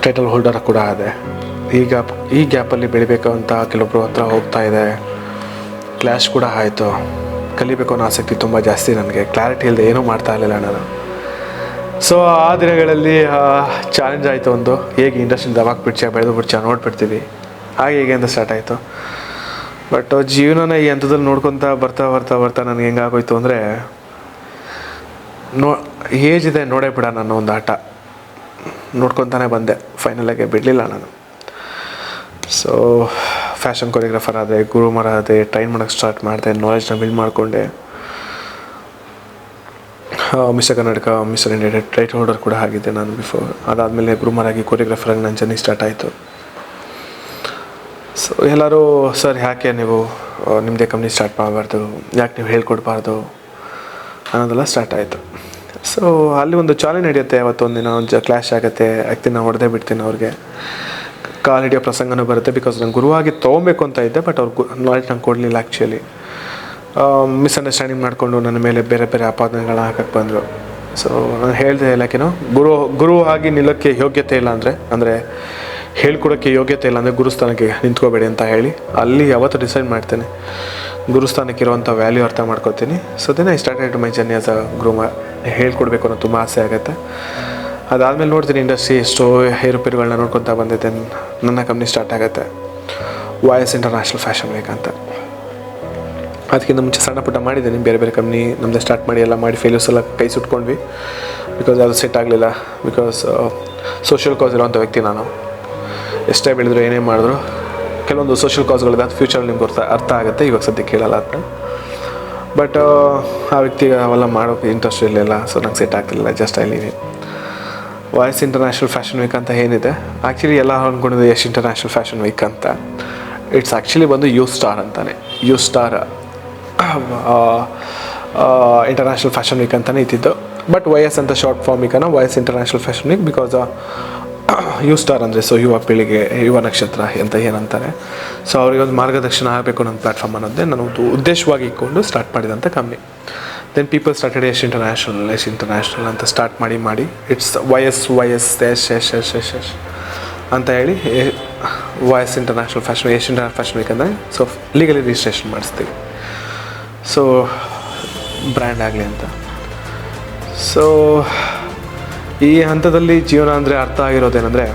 ಟೈಟಲ್ ಹೋಲ್ಡರ್ ಕೂಡ ಆದೆ. ಈ ಗ್ಯಾಪಲ್ಲಿ ಬೆಳಿಬೇಕು ಅಂತ ಕೆಲವೊಬ್ಬರು ಹತ್ರ ಹೋಗ್ತಾ ಇದೆ. ಕ್ಲಾಶ್ ಕೂಡ ಆಯಿತು. ಕಲಿಬೇಕು ಅನ್ನೋ ಆಸಕ್ತಿ ತುಂಬ ಜಾಸ್ತಿ ನನಗೆ. ಕ್ಲಾರಿಟಿ ಇಲ್ಲದೆ ಏನೂ ಮಾಡ್ತಾ ಇರಲಿಲ್ಲ ನಾನು. ಸೊ ಆ ದಿನಗಳಲ್ಲಿ ಚಾಲೆಂಜ್ ಆಯಿತು ಒಂದು, ಹೇಗೆ ಇಂಡಸ್ಟ್ರಿಯಿಂದ ಅವಾಗ ಬೆಳೆದು ಬಿಡ್ಚ ನೋಡ್ಬಿಡ್ತೀವಿ, ಹಾಗೆ ಹೇಗೆ ಅಂತ ಸ್ಟಾರ್ಟ್ ಆಯಿತು. ಬಟ್ ಜೀವನನ ಈ ಹಂತದಲ್ಲಿ ನೋಡ್ಕೊತ ಬರ್ತಾ ನನಗೆ ಹೆಂಗಾಗೋಯ್ತು ಅಂದರೆ, ಏಜ್ ಇದೆ ನೋಡೇ ಬಿಡ ನಾನು ಒಂದು ಆಟ ನೋಡ್ಕೊತಾನೆ ಬಂದೆ. ಫೈನಲಾಗೆ ಬಿಡಲಿಲ್ಲ ನಾನು. ಸೊ ಫ್ಯಾಷನ್ ಕೊರಿಯೋಗ್ರಾಫರ್ ಆದೆ, ಗುರುಮರ ಆದೆ, ಟ್ರೈನ್ ಮಾಡೋಕ್ಕೆ ಸ್ಟಾರ್ಟ್ ಮಾಡಿದೆ, ನಾಲೆಜ್ನ ಬಿಲ್ಡ್ ಮಾಡಿಕೊಂಡೆ. Mister Karnataka, mister India title holder ಕೂಡ ಆಗಿದ್ದೆ ನಾನು ಬಿಫೋರ್. ಅದಾದಮೇಲೆ ಗುರುಮರಾಗಿ ಕೊರಿಯೋಗ್ರಾಫರಾಗಿ ನನ್ನ ಜರ್ನಿ ಸ್ಟಾರ್ಟ್ ಆಯಿತು. ಸೊ ಎಲ್ಲರೂ ಸರ್ ಯಾಕೆ ನೀವು ನಿಮ್ಮದೇ ಕಂಪ್ನಿ ಸ್ಟಾರ್ಟ್ ಮಾಡಬಾರ್ದು, ಯಾಕೆ ನೀವು ಹೇಳ್ಕೊಡ್ಬಾರ್ದು ಅನ್ನೋದೆಲ್ಲ ಸ್ಟಾರ್ಟ್ ಆಯಿತು. ಸೊ ಅಲ್ಲಿ ಒಂದು ಚಾಲೆಂಜ್ ನಡೆಯುತ್ತೆ. ಅವತ್ತೊಂದಿನ ಒಂದು ಕ್ಲಾಶ್ ಆಗುತ್ತೆ, ಆಗ್ತೀನಿ ನಾನು ಹೊಡೆದೇ ಬಿಡ್ತೀನಿ ಅವ್ರಿಗೆ, ಕಾಲು ಹಿಡಿಯೋ ಪ್ರಸಂಗನೂ ಬರುತ್ತೆ. ಬಿಕಾಸ್ ನಾನು ಗುರುವಾಗಿ ತೊಗೊಬೇಕು ಅಂತ ಇದ್ದೆ, ಬಟ್ ಅವ್ರು ನಾಲೆಜ್ ನಂಗೆ ಕೊಡಲಿಲ್ಲ ಆ್ಯಕ್ಚುಲಿ. ಮಿಸ್ಅಂಡರ್ಸ್ಟ್ಯಾಂಡಿಂಗ್ ಮಾಡಿಕೊಂಡು ನನ್ನ ಮೇಲೆ ಬೇರೆ ಬೇರೆ ಆಪಾದನೆಗಳನ್ನ ಹಾಕಕ್ಕೆ ಬಂದರು. ಸೊ ನಾನು ಹೇಳಿದೆ ಎಲ್ಲಕ್ಕೇನೋ ಗುರು ಆಗಿ ನಿಲ್ಲೋಕ್ಕೆ ಯೋಗ್ಯತೆ ಇಲ್ಲ ಅಂದರೆ ಹೇಳ್ಕೊಡೋಕ್ಕೆ ಯೋಗ್ಯತೆ ಇಲ್ಲ ಅಂದರೆ ಗುರುಸ್ಥಾನಕ್ಕೆ ನಿಂತ್ಕೋಬೇಡಿ ಅಂತ ಹೇಳಿ ಅಲ್ಲಿ ಯಾವತ್ತೂ ಡಿಸೈಡ್ ಮಾಡ್ತೇನೆ. ಗುರುಸ್ಥಾನಕ್ಕೆ ಇರುವಂಥ ವ್ಯಾಲ್ಯೂ ಅರ್ಥ ಮಾಡ್ಕೊತೀನಿ. So then I started my journey as a groomer. ಹೇಳ್ಕೊಡ್ಬೇಕು ಅನ್ನೋ ತುಂಬ ಆಸೆ ಆಗುತ್ತೆ. ಅದಾದಮೇಲೆ ನೋಡ್ತೀನಿ ಇಂಡಸ್ಟ್ರಿ ಎಷ್ಟೋ ಏರುಪೇರುಗಳನ್ನ ನೋಡ್ಕೊತಾ ಬಂದಿದ್ದೆ. ನನ್ನ ಕಂಪ್ನಿ ಸ್ಟಾರ್ಟ್ ಆಗುತ್ತೆ, ವಾಯ್ಸ್ ಇಂಟರ್ನ್ಯಾಷನಲ್ ಫ್ಯಾಷನ್ ವೀಕ್ ಅಂತ. ಅದಕ್ಕಿಂತ ಮುಂಚೆ ಸಣ್ಣ ಪುಟ್ಟ ಮಾಡಿದ್ದೀನಿ, ಬೇರೆ ಬೇರೆ ಕಂಪ್ನಿ ನಮ್ಮದೇ ಸ್ಟಾರ್ಟ್ ಮಾಡಿ ಎಲ್ಲ ಮಾಡಿ ಫೇಲ್ಯೂರ್ಸ್ ಎಲ್ಲ ಕೈ ಸುಟ್ಕೊಂಡ್ವಿ. ಬಿಕಾಸ್ ಅದು ಸೆಟ್ ಆಗಲಿಲ್ಲ. ಬಿಕಾಸ್ ಸೋಷಿಯಲ್ ಕಾಸ್ ಇರೋವಂಥ ವ್ಯಕ್ತಿ ನಾನು. ಎಷ್ಟೇ ಬೆಳೆದ್ರು ಏನೇ ಮಾಡಿದ್ರು ಕೆಲವೊಂದು ಸೋಷಿಯಲ್ ಕಾಸ್ಗಳಿದೆ, ಅದು ಫ್ಯೂಚರಲ್ಲಿ ನಿಮ್ಗೆ ಅರ್ಥ ಆಗುತ್ತೆ. ಇವಾಗ ಸದ್ಯ ಕೇಳಲ್ಲ ಅದನ್ನ. ಬಟ್ ಆ ವ್ಯಕ್ತಿಗೆ ಅವೆಲ್ಲ ಮಾಡೋಕ್ಕೆ ಇಂಟ್ರೆಸ್ಟ್ ಇರಲಿಲ್ಲ. ಸೊ ನಂಗೆ ಸೆಟ್ ಆಗ್ತಿರಲಿಲ್ಲ. ಜಸ್ಟ್ ಅಲ್ಲಿ ವಾಯ್ಸ್ ಇಂಟರ್ನ್ಯಾಷನಲ್ ಫ್ಯಾಷನ್ ವೀಕ್ ಅಂತ ಏನಿದೆ, ಆ್ಯಕ್ಚುಲಿ ಎಲ್ಲ ಅಂದ್ಕೊಂಡಿದ್ದು ಯಶ್ ಇಂಟರ್ನ್ಯಾಷನಲ್ ಫ್ಯಾಷನ್ ವೀಕ್ ಅಂತ. ಇಟ್ಸ್ ಆ್ಯಕ್ಚುಲಿ ಬಂದು ಯು ಸ್ಟಾರ್ ಅಂತಾನೆ. U star international fashion week ಅಂತಲೇ ಇದ್ದಿದ್ದು. ಬಟ್ YS ಅಂತ ಶಾರ್ಟ್ ಫಾರ್ಮಿಕನ YS international fashion week. Because U star ಅಂದರೆ ಸೊ ಯುವ ಪೀಳಿಗೆ, ಯುವ ನಕ್ಷತ್ರ ಅಂತ ಏನಂತಾರೆ. ಸೊ ಅವರಿಗೆ ಒಂದು ಮಾರ್ಗದರ್ಶನ ಆಗಬೇಕು ನನ್ನ ಪ್ಲ್ಯಾಟ್ಫಾರ್ಮ್ ಅನ್ನೋದೇ ನಾನು ಉದ್ದೇಶವಾಗಿ ಇಟ್ಕೊಂಡು ಸ್ಟಾರ್ಟ್ ಮಾಡಿದಂಥ company. Then people started Yash international ಅಂತ ಸ್ಟಾರ್ಟ್ ಮಾಡಿ ಇಟ್ಸ್ YS ಯಶ್ ಅಂತ ಹೇಳಿ YS international fashion Yash international fashion week ಅಂದರೆ ಸೊ ಲೀಗಲಿ ರಿಜಿಸ್ಟ್ರೇಷನ್ ಮಾಡಿಸ್ತೀವಿ. ಸೊ ಬ್ರ್ಯಾಂಡ್ ಆಗಲಿ ಅಂತ. ಸೊ ಈ ಹಂತದಲ್ಲಿ ಜೀವನ ಅಂದರೆ ಅರ್ಥ ಆಗಿರೋದೇನೆಂದರೆ,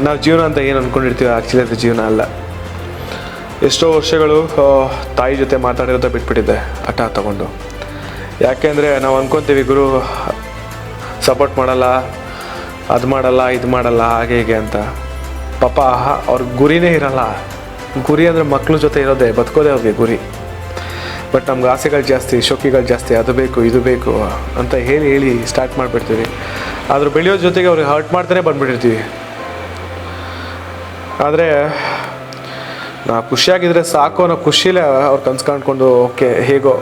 ನಾವು ಜೀವನ ಅಂತ ಏನು ಅಂದ್ಕೊಂಡಿರ್ತೀವಿ ಆ್ಯಕ್ಚುಲಿ ಅದು ಜೀವನ ಅಲ್ಲ. ಎಷ್ಟೋ ವರ್ಷಗಳು ತಾಯಿ ಜೊತೆ ಮಾತಾಡಿರೋದ ಬಿಟ್ಬಿಟ್ಟಿದ್ದೆ ಹಠ ತಗೊಂಡು. ಯಾಕೆಂದರೆ ನಾವು ಅಂದ್ಕೊತೀವಿ ಗುರು ಸಪೋರ್ಟ್ ಮಾಡಲ್ಲ, ಅದು ಮಾಡಲ್ಲ, ಇದು ಮಾಡಲ್ಲ, ಹಾಗೆ ಹೀಗೆ ಅಂತ. ಪಾಪ ಅವ್ರ ಗುರಿನೇ ಇರಲ್ಲ. ಗುರಿ ಅಂದರೆ ಮಕ್ಕಳ ಜೊತೆ ಇರೋದೇ, ಬದುಕೋದೇ ಅವ್ರಿಗೆ ಗುರಿ. ಬಟ್ ನಮ್ಗೆ ಆಸೆಗಳು ಜಾಸ್ತಿ, ಶೋಕಿಗಳು ಜಾಸ್ತಿ, ಅದು ಬೇಕು ಇದು ಬೇಕು ಅಂತ ಹೇಳಿ ಸ್ಟಾರ್ಟ್ ಮಾಡಿಬಿಡ್ತೀವಿ. ಆದರೂ ಬೆಳೆಯೋ ಜೊತೆಗೆ ಅವ್ರಿಗೆ ಹರ್ಟ್ ಮಾಡ್ತಾನೆ ಬಂದುಬಿಟ್ಟಿರ್ತೀವಿ. ಆದರೆ ನಾವು ಖುಷಿಯಾಗಿದ್ದರೆ ಸಾಕು ಅನ್ನೋ ಖುಷಿಲೇ ಅವ್ರು ಕನ್ಸು ಕಾಣ್ಕೊಂಡು ಓಕೆ ಹೇಗೋ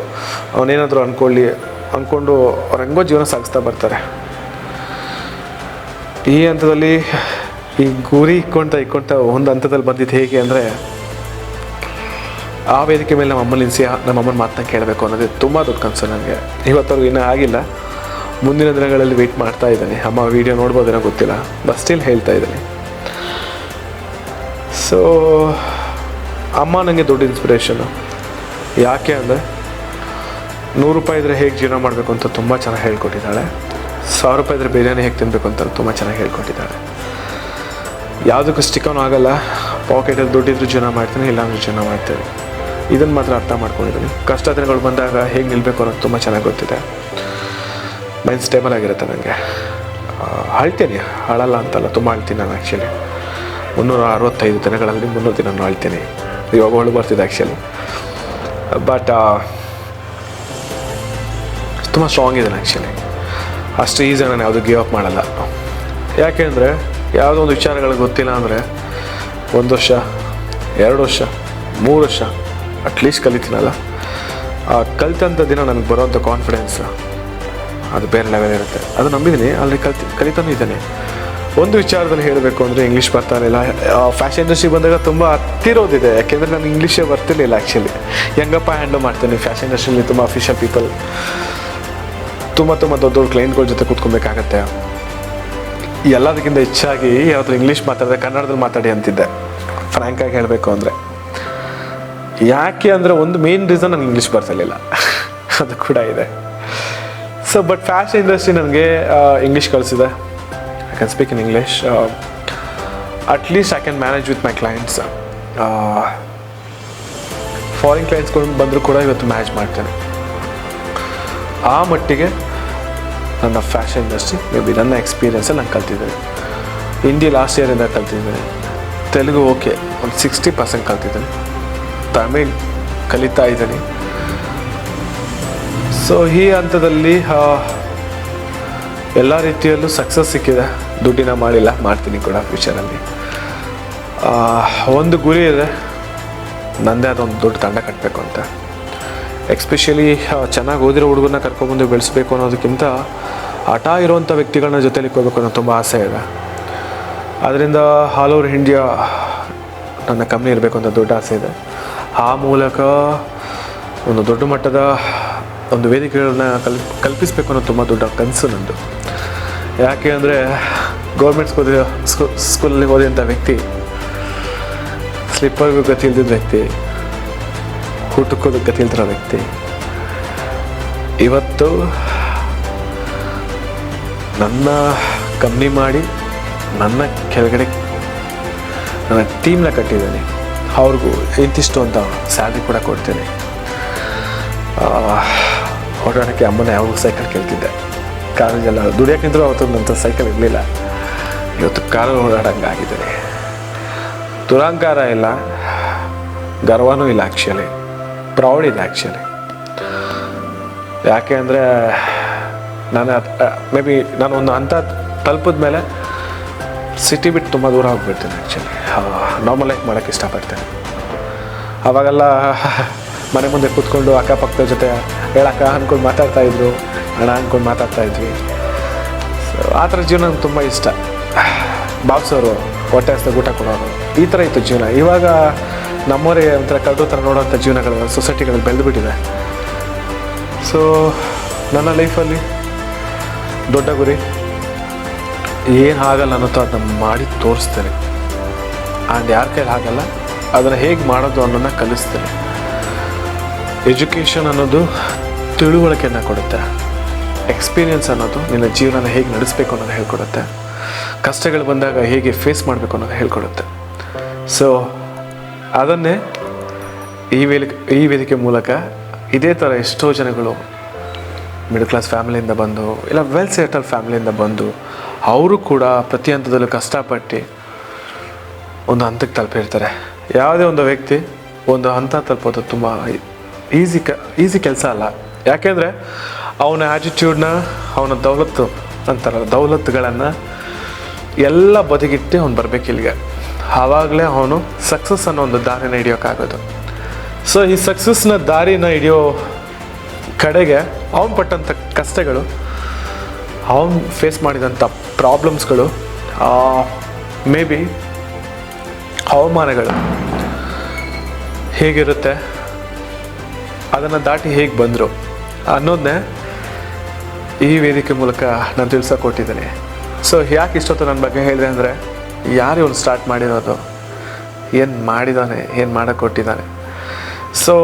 ಅವನೇನಾದರೂ ಅಂದ್ಕೊಂಡು ಅವ್ರು ಹೆಂಗೋ ಜೀವನ ಸಾಗಿಸ್ತಾ ಬರ್ತಾರೆ. ಈ ಹಂತದಲ್ಲಿ ಈ ಗುರಿ ಇಕ್ಕೊಳ್ತಾ ಒಂದು ಹಂತದಲ್ಲಿ ಬಂದಿದ್ದು ಹೇಗೆ ಅಂದರೆ, ಆ ವೇದಿಕೆ ಮೇಲೆ ನಮ್ಮಮ್ಮನ ಮಾತನ್ನ ಕೇಳಬೇಕು ಅನ್ನೋದು ತುಂಬ ದೊಡ್ಡ ಕನಸು ನನಗೆ. ಇವತ್ತವ್ರಿಗೆ ಇನ್ನೂ ಆಗಿಲ್ಲ. ಮುಂದಿನ ದಿನಗಳಲ್ಲಿ ವೆಯ್ಟ್ ಮಾಡ್ತಾ ಇದ್ದೀನಿ. ಅಮ್ಮ ವೀಡಿಯೋ ನೋಡ್ಬೋದೇನೋ ಗೊತ್ತಿಲ್ಲ, ಬಟ್ ಸ್ಟಿಲ್ ಹೇಳ್ತಾ ಇದ್ದೀನಿ. ಸೊ ಅಮ್ಮ ನನಗೆ ದೊಡ್ಡ ಇನ್ಸ್ಪಿರೇಷನು. ಯಾಕೆ ಅಂದರೆ 100 ರೂಪಾಯಿ ಇದ್ದರೆ ಹೇಗೆ ಜೀವನ ಮಾಡಬೇಕು ಅಂತ ತುಂಬ ಚೆನ್ನಾಗಿ ಹೇಳ್ಕೊಟ್ಟಿದ್ದಾಳೆ. 1000 ರೂಪಾಯಿ ಇದ್ದರೆ ಬಿರಿಯಾನಿ ಹೇಗೆ ತಿನ್ನಬೇಕು ಅಂತ ತುಂಬ ಚೆನ್ನಾಗಿ ಹೇಳ್ಕೊಟ್ಟಿದ್ದಾಳೆ. ಯಾವುದಕ್ಕೂ ಸ್ಟಿಕ್ಕನೂ ಆಗಲ್ಲ. ಪಾಕೆಟಲ್ಲಿ ದುಡ್ಡಿದ್ರು ಜೀವನ ಮಾಡ್ತೀನಿ, ಇಲ್ಲಾಂದ್ರೆ ಜೀವನ ಮಾಡ್ತೇವೆ. ಇದನ್ನು ಮಾತ್ರ ಅರ್ಥ ಮಾಡ್ಕೊಂಡಿದ್ದೀನಿ. ಕಷ್ಟ ದಿನಗಳು ಬಂದಾಗ ಹೇಗೆ ನಿಲ್ಲಬೇಕು ಅನ್ನೋದು ತುಂಬ ಚೆನ್ನಾಗಿ ಗೊತ್ತಿದೆ. ಮೈಂಡ್ ಸ್ಟೇಬಲ್ ಆಗಿರುತ್ತೆ ನನಗೆ. ಅಳ್ತೀನಿ, ಅಳಲ್ಲ ಅಂತಲ್ಲ, ತುಂಬ ಅಳ್ತೀನಿ ನಾನು ಆ್ಯಕ್ಚುಲಿ. 365 ದಿನಗಳಲ್ಲಿ 300 ದಿನ ಆಳ್ತೀನಿ. ಇವಾಗ ಹೊಳು ಬರ್ತಿದೆ ಆ್ಯಕ್ಚುಲಿ. ಬಟ್ ತುಂಬ ಸ್ಟ್ರಾಂಗ್ ಇದ್ದಾನೆ ಆ್ಯಕ್ಚುಲಿ. ಅಷ್ಟು ಈಸಿ ನಾನು ಯಾವುದು ಗಿವ್ ಅಪ್ ಮಾಡಲ್ಲ. ಯಾಕೆ ಅಂದರೆ ಯಾವುದೋ ಒಂದು ವಿಚಾರಗಳು ಗೊತ್ತಿಲ್ಲ ಅಂದರೆ 1 ವರ್ಷ 2 ವರ್ಷ 3 ವರ್ಷ ಅಟ್ಲೀಸ್ಟ್ ಕಲಿತೀನಲ್ಲ, ಆ ಕಲಿತಂಥ ದಿನ ನನಗೆ ಬರೋವಂಥ ಕಾನ್ಫಿಡೆನ್ಸ್ ಅದು ಬೇರೆ ಲೆವೆಲ್ ಇರುತ್ತೆ. ಅದು ನಂಬಿದ್ದೀನಿ, ಅಲ್ಲಿ ಕಲಿತಾನೂ ಇದ್ದಾನೆ. ಒಂದು ವಿಚಾರದಲ್ಲಿ ಹೇಳಬೇಕು ಅಂದರೆ ಇಂಗ್ಲೀಷ್ ಬರ್ತಾ ಇರಲಿಲ್ಲ. ಫ್ಯಾಷನ್ ಇಂಡಸ್ಟ್ರಿ ಬಂದಾಗ ತುಂಬ ಹತ್ತಿರೋದಿದೆ, ಯಾಕೆಂದರೆ ನಾನು ಇಂಗ್ಲೀಷೇ ಬರ್ತಿರ್ಲಿಲ್ಲ ಆ್ಯಕ್ಚುಲಿ. ಹೆಂಗಪ್ಪ ಹ್ಯಾಂಡಲ್ ಮಾಡ್ತೀನಿ ಫ್ಯಾಷನ್ ಇಂಡಸ್ಟ್ರಿಯಲ್ಲಿ ತುಂಬ ಅಫಿಷಿಯಲ್ ಪೀಪಲ್, ತುಂಬ ದೊಡ್ಡ ಕ್ಲೈಂಟ್ಗಳ ಜೊತೆ ಕೂತ್ಕೊಬೇಕಾಗತ್ತೆ. ಎಲ್ಲದಕ್ಕಿಂತ ಹೆಚ್ಚಾಗಿ ಯಾವ್ದು ಇಂಗ್ಲೀಷ್ ಮಾತಾಡಿದ್ರೆ ಕನ್ನಡದಲ್ಲಿ ಮಾತಾಡಿ ಅಂತಿದ್ದೆ, ಫ್ರ್ಯಾಂಕಾಗಿ ಹೇಳಬೇಕು ಅಂದರೆ. ಯಾಕೆ ಅಂದರೆ ಒಂದು ಮೇನ್ ರೀಸನ್ ನನಗೆ ಇಂಗ್ಲೀಷ್ ಬರ್ತಿರ್ಲಿಲ್ಲ, ಅದು ಕೂಡ ಇದೆ. ಸೊ ಬಟ್ ಫ್ಯಾಷನ್ ಇಂಡಸ್ಟ್ರಿ ನನಗೆ ಇಂಗ್ಲೀಷ್ ಕಲಿಸಿದೆ. I can speak in English. At least I can manage with my clients. Foreign ಕ್ಲೈಂಟ್ಸ್ಗಳು ಬಂದರೂ ಕೂಡ ಇವತ್ತು ಮ್ಯಾನೇಜ್ ಮಾಡ್ತೇನೆ. ಆ ಮಟ್ಟಿಗೆ ನನ್ನ ಫ್ಯಾಷನ್ ಇಂಡಸ್ಟ್ರಿ ಮೇ ಬಿ ನನ್ನ ಎಕ್ಸ್ಪೀರಿಯೆನ್ಸಲ್ಲಿ ನಾನು ಕಲ್ತಿದ್ದೇನೆ. ಹಿಂದಿ ಲಾಸ್ಟ್ ಇಯರಿಂದ ಕಲ್ತಿದ್ದೇನೆ. ತೆಲುಗು ಓಕೆ ಒಂದು 60% ಕಲ್ತಿದ್ದೇನೆ. ತಮಿಳ್ ಕಲಿತಾ ಇದ್ದೀನಿ. ಸೊ ಈ ಹಂತದಲ್ಲಿ ಎಲ್ಲ ರೀತಿಯಲ್ಲೂ ಸಕ್ಸಸ್ ಸಿಕ್ಕಿದೆ. ದುಡ್ಡಿನ ಮಾಡಿಲ್ಲ, ಮಾಡ್ತೀನಿ ಕೂಡ ಫ್ಯೂಚರಲ್ಲಿ. ಒಂದು ಗುರಿ ಇದೆ, ನನ್ನದೇ ಆದ ಒಂದು ದೊಡ್ಡ ತಂಡ ಕಟ್ಟಬೇಕು ಅಂತ. ಎಕ್ಸ್ಪೆಷಲಿ ಚೆನ್ನಾಗಿ ಓದಿರೋ ಹುಡುಗರನ್ನ ಕರ್ಕೊಬಂದು ಬೆಳೆಸಬೇಕು ಅನ್ನೋದಕ್ಕಿಂತ ಹಠ ಇರುವಂಥ ವ್ಯಕ್ತಿಗಳನ್ನ ಜೊತೆಲಿ ಇಟ್ಕೋಬೇಕು ಅನ್ನೋ ತುಂಬ ಆಸೆ ಇದೆ. ಅದರಿಂದ ಆಲ್ ಓವರ್ ಇಂಡಿಯಾ ನನ್ನ ಕಂಪ್ನಿ ಇರಬೇಕು ಅಂತ ದೊಡ್ಡ ಆಸೆ ಇದೆ. ಆ ಮೂಲಕ ಒಂದು ದೊಡ್ಡ ಮಟ್ಟದ ಒಂದು ವೇದಿಕೆಗಳನ್ನ ಕಲ್ಪಿಸಬೇಕು ಅನ್ನೋ ತುಂಬ ದೊಡ್ಡ ಕನಸು ನಂದು. ಯಾಕೆ ಅಂದರೆ ಗೌರ್ಮೆಂಟ್ ಸ್ಕೂಲಲ್ಲಿ ಓದಿದಂಥ ವ್ಯಕ್ತಿ, ಸ್ಲಿಪ್ಪರ್ಗೂ ಗತಿ ಇಲ್ದಿದ್ದ ವ್ಯಕ್ತಿ, ಊಟಕ್ಕೋದು ಗತಿ ಇಲ್ದಿರೋ ವ್ಯಕ್ತಿ, ಇವತ್ತು ನನ್ನ ಕಂಪ್ನಿ ಮಾಡಿ ನನ್ನ ಕೆಳಗಡೆ ನನ್ನ ಟೀಮ್ನ ಕಟ್ಟಿದ್ದೀನಿ. ಅವ್ರಿಗೂ ಇಂತಿಷ್ಟು ಅಂತ ಸ್ಯಾಲ್ರಿ ಕೂಡ ಕೊಡ್ತೀನಿ. ಓಡಾಡೋಕ್ಕೆ ಅಮ್ಮನ ಯಾವಾಗ ಸೈಕಲ್ ಕೇಳ್ತಿದ್ದೆ. ಕಾಲೇಜೆಲ್ಲ ದುಡಿಯೋಕ್ಕಿಂತಲೂ ಅವತ್ತು ನಂತರ ಸೈಕಲ್ ಇರಲಿಲ್ಲ. ಇವತ್ತು ಕಾರಲ್ಲಿ ಓಡಾಡಂಗೆ ಆಗಿದ್ದೀನಿ. ದುರಹಂಕಾರ ಇಲ್ಲ, ಗರ್ವನೂ ಇಲ್ಲ, ಆ್ಯಕ್ಚುಲಿ ಪ್ರೌಡ್ ಇದೆ ಆ್ಯಕ್ಚುಲಿ. ಯಾಕೆ ಅಂದರೆ ನಾನು ಮೇ ಬಿ ನಾನು ಒಂದು ಹಂತ ತಲುಪಿದ ಮೇಲೆ ಸಿಟಿ ಬಿಟ್ಟು ತುಂಬ ದೂರ ಹೋಗ್ಬಿಡ್ತೀನಿ ಆ್ಯಕ್ಚುಲಿ. ನಾರ್ಮಲ್ ಲೈಫ್ ಮಾಡೋಕ್ಕೆ ಇಷ್ಟಪಡ್ತೇನೆ. ಆವಾಗೆಲ್ಲ ಮನೆ ಮುಂದೆ ಕೂತ್ಕೊಂಡು ಅಕ್ಕಪಕ್ಕದ ಜೊತೆ ಹೇಳಕ್ಕ ಅಂದ್ಕೊಂಡು ಮಾತಾಡ್ತಾಯಿದ್ರು, ಹಣ ಅಂದ್ಕೊಂಡು ಮಾತಾಡ್ತಾಯಿದ್ವಿ. ಸೊ ಆ ಥರ ಜೀವನ ನಂಗೆ ತುಂಬ ಇಷ್ಟ. ಬಾಕ್ಸೋರು, ಹೊಟ್ಟೆ ಹಸ್ದಾಗ ಊಟ ಕೊಡೋರು, ಈ ಥರ ಇತ್ತು ಜೀವನ. ಇವಾಗ ನಮ್ಮವರಿಗೆ ಒಂಥರ ಕಳ್ಳರು ಥರ ನೋಡೋವಂಥ ಜೀವನಗಳು ಸೊಸೈಟಿಗಳಲ್ಲಿ ಬೆಳೆದುಬಿಟ್ಟಿದೆ. ಸೊ ನನ್ನ ಲೈಫಲ್ಲಿ ದೊಡ್ಡ ಗುರಿ ಏನು ಆಗಲ್ಲ ಅನ್ನೋದು ಅದನ್ನು ಮಾಡಿ ತೋರಿಸ್ತೇನೆ. ಆ್ಯಂಡ್ ಯಾರ ಕೈಲಿ ಆಗಲ್ಲ ಅದನ್ನು ಹೇಗೆ ಮಾಡೋದು ಅನ್ನೋದನ್ನ ಕಲಿಸ್ತೇನೆ. ಎಜುಕೇಷನ್ ಅನ್ನೋದು ತಿಳುವಳಿಕೆಯನ್ನು ಕೊಡುತ್ತೆ. ಎಕ್ಸ್ಪೀರಿಯನ್ಸ್ ಅನ್ನೋದು ನಿನ್ನ ಜೀವನನ ಹೇಗೆ ನಡೆಸಬೇಕು ಅನ್ನೋದು ಹೇಳ್ಕೊಡುತ್ತೆ. ಕಷ್ಟಗಳು ಬಂದಾಗ ಹೇಗೆ ಫೇಸ್ ಮಾಡಬೇಕು ಅನ್ನೋದು ಹೇಳ್ಕೊಡುತ್ತೆ. ಸೊ ಅದನ್ನೇ ಈ ವೇದಿಕೆ ಮೂಲಕ ಇದೇ ಥರ ಎಷ್ಟೋ ಜನಗಳು ಮಿಡಲ್ ಕ್ಲಾಸ್ ಫ್ಯಾಮಿಲಿಯಿಂದ ಬಂದು ಇಲ್ಲ ವೆಲ್ ಸೆಟಲ್ ಫ್ಯಾಮಿಲಿಯಿಂದ ಬಂದು ಅವರು ಕೂಡ ಪ್ರತಿ ಹಂತದಲ್ಲೂ ಕಷ್ಟಪಟ್ಟು ಒಂದು ಹಂತಕ್ಕೆ ತಲುಪಿರ್ತಾರೆ. ಯಾವುದೇ ಒಂದು ವ್ಯಕ್ತಿ ಒಂದು ಹಂತ ತಲುಪೋದು ತುಂಬ ಈಸಿ ಕೆಲಸ ಅಲ್ಲ. ಯಾಕೆಂದರೆ ಅವನ ಆ್ಯಟಿಟ್ಯೂಡ್ನ, ಅವನ ದೌಲತ್ತುಗಳನ್ನು ಎಲ್ಲ ಬದಿಗಿಟ್ಟು ಅವ್ನು ಬರಬೇಕು ಇಲ್ಲಿಗೆ. ಆವಾಗಲೇ ಅವನು ಸಕ್ಸಸ್ ಅನ್ನೋ ಒಂದು ದಾರಿನ ಹಿಡಿಯೋಕ್ಕಾಗೋದು. ಸೊ ಈ ಸಕ್ಸಸ್ನ ದಾರಿನ ಹಿಡಿಯೋ ಕಡೆಗೆ ಅವನು ಪಟ್ಟಂಥ ಕಷ್ಟಗಳು, ಅವನು ಫೇಸ್ ಮಾಡಿದಂಥ ಪ್ರಾಬ್ಲಮ್ಸ್ಗಳು, ಮೇ ಬಿ ಅವಮಾನಗಳು ಹೇಗಿರುತ್ತೆ, ಅದನ್ನು ದಾಟಿ ಹೇಗೆ ಬಂದರು ಅನ್ನೋದನ್ನೇ ಈ ವೇದಿಕೆ ಮೂಲಕ ನಾನು ತಿಳಿಸೋಕೊಟ್ಟಿದ್ದೀನಿ. ಸೊ ಯಾಕೆ ಇಷ್ಟೊತ್ತು ನನ್ನ ಬಗ್ಗೆ ಹೇಳಿದೆ ಅಂದರೆ, ಯಾರು ಇವನು ಸ್ಟಾರ್ಟ್ ಮಾಡಿರೋದು, ಏನು ಮಾಡಿದ್ದಾನೆ, ಏನು ಮಾಡೋಕ್ಕೆ ಕೊಟ್ಟಿದ್ದಾನೆ. ಸೊ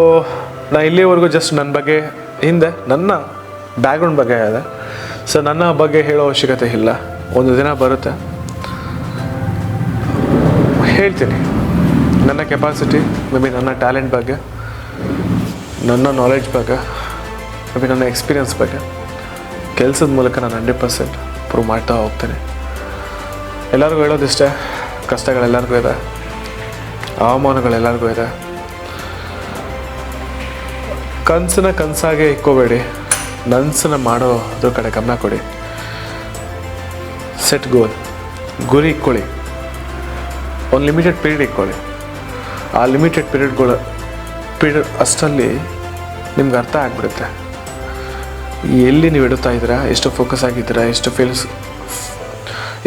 ನಾನು ಇಲ್ಲಿವರೆಗೂ ಜಸ್ಟ್ ನನ್ನ ಬಗ್ಗೆ ಹಿಂದೆ ನನ್ನ ಬ್ಯಾಕ್ಗ್ರೌಂಡ್ ಬಗ್ಗೆ ಇದೆ. ಸೊ ನನ್ನ ಬಗ್ಗೆ ಹೇಳೋ ಅವಶ್ಯಕತೆ ಇಲ್ಲ. ಒಂದು ದಿನ ಬರುತ್ತೆ ಹೇಳ್ತೀನಿ ನನ್ನ ಕೆಪಾಸಿಟಿ, ಮೇ ಬಿ ನನ್ನ ಟ್ಯಾಲೆಂಟ್ ಬಗ್ಗೆ, ನನ್ನ ನಾಲೆಡ್ಜ್ ಬಗ್ಗೆ, ಮೇ ಬಿ ನನ್ನ ಎಕ್ಸ್ಪೀರಿಯನ್ಸ್ ಬಗ್ಗೆ ಕೆಲಸದ ಮೂಲಕ ನಾನು 100% ಪ್ರೂವ್ ಮಾಡ್ತಾ ಹೋಗ್ತೇನೆ. ಎಲ್ಲರಿಗೂ ಹೇಳೋದಿಷ್ಟೇ, ಕಷ್ಟಗಳೆಲ್ಲರಿಗೂ ಇದೆ, ಅವಮಾನಗಳೆಲ್ಲರಿಗೂ ಇದೆ. ಕನಸನ್ನ ಕನಸಾಗೆ ಇಕ್ಕೋಬೇಡಿ, ನನಸನ್ನ ಮಾಡೋದ್ರ ಕಡೆ ಗಮನ ಕೊಡಿ. ಸೆಟ್ ಗೋಲ್, ಗುರಿ ಇಕ್ಕೊಳ್ಳಿ, ಒಂದು ಲಿಮಿಟೆಡ್ ಪೀರಿಯಡ್ ಇಕ್ಕೊಳ್ಳಿ. ಆ ಲಿಮಿಟೆಡ್ ಪೀರಿಯಡ್ ಅಷ್ಟರಲ್ಲಿ ನಿಮ್ಗೆ ಅರ್ಥ ಆಗಿಬಿಡುತ್ತೆ ಎಲ್ಲಿ ನೀವು ಇಡುತ್ತಾ ಇದ್ದೀರಾ, ಎಷ್ಟು ಫೋಕಸ್ ಆಗಿದ್ದೀರಾ,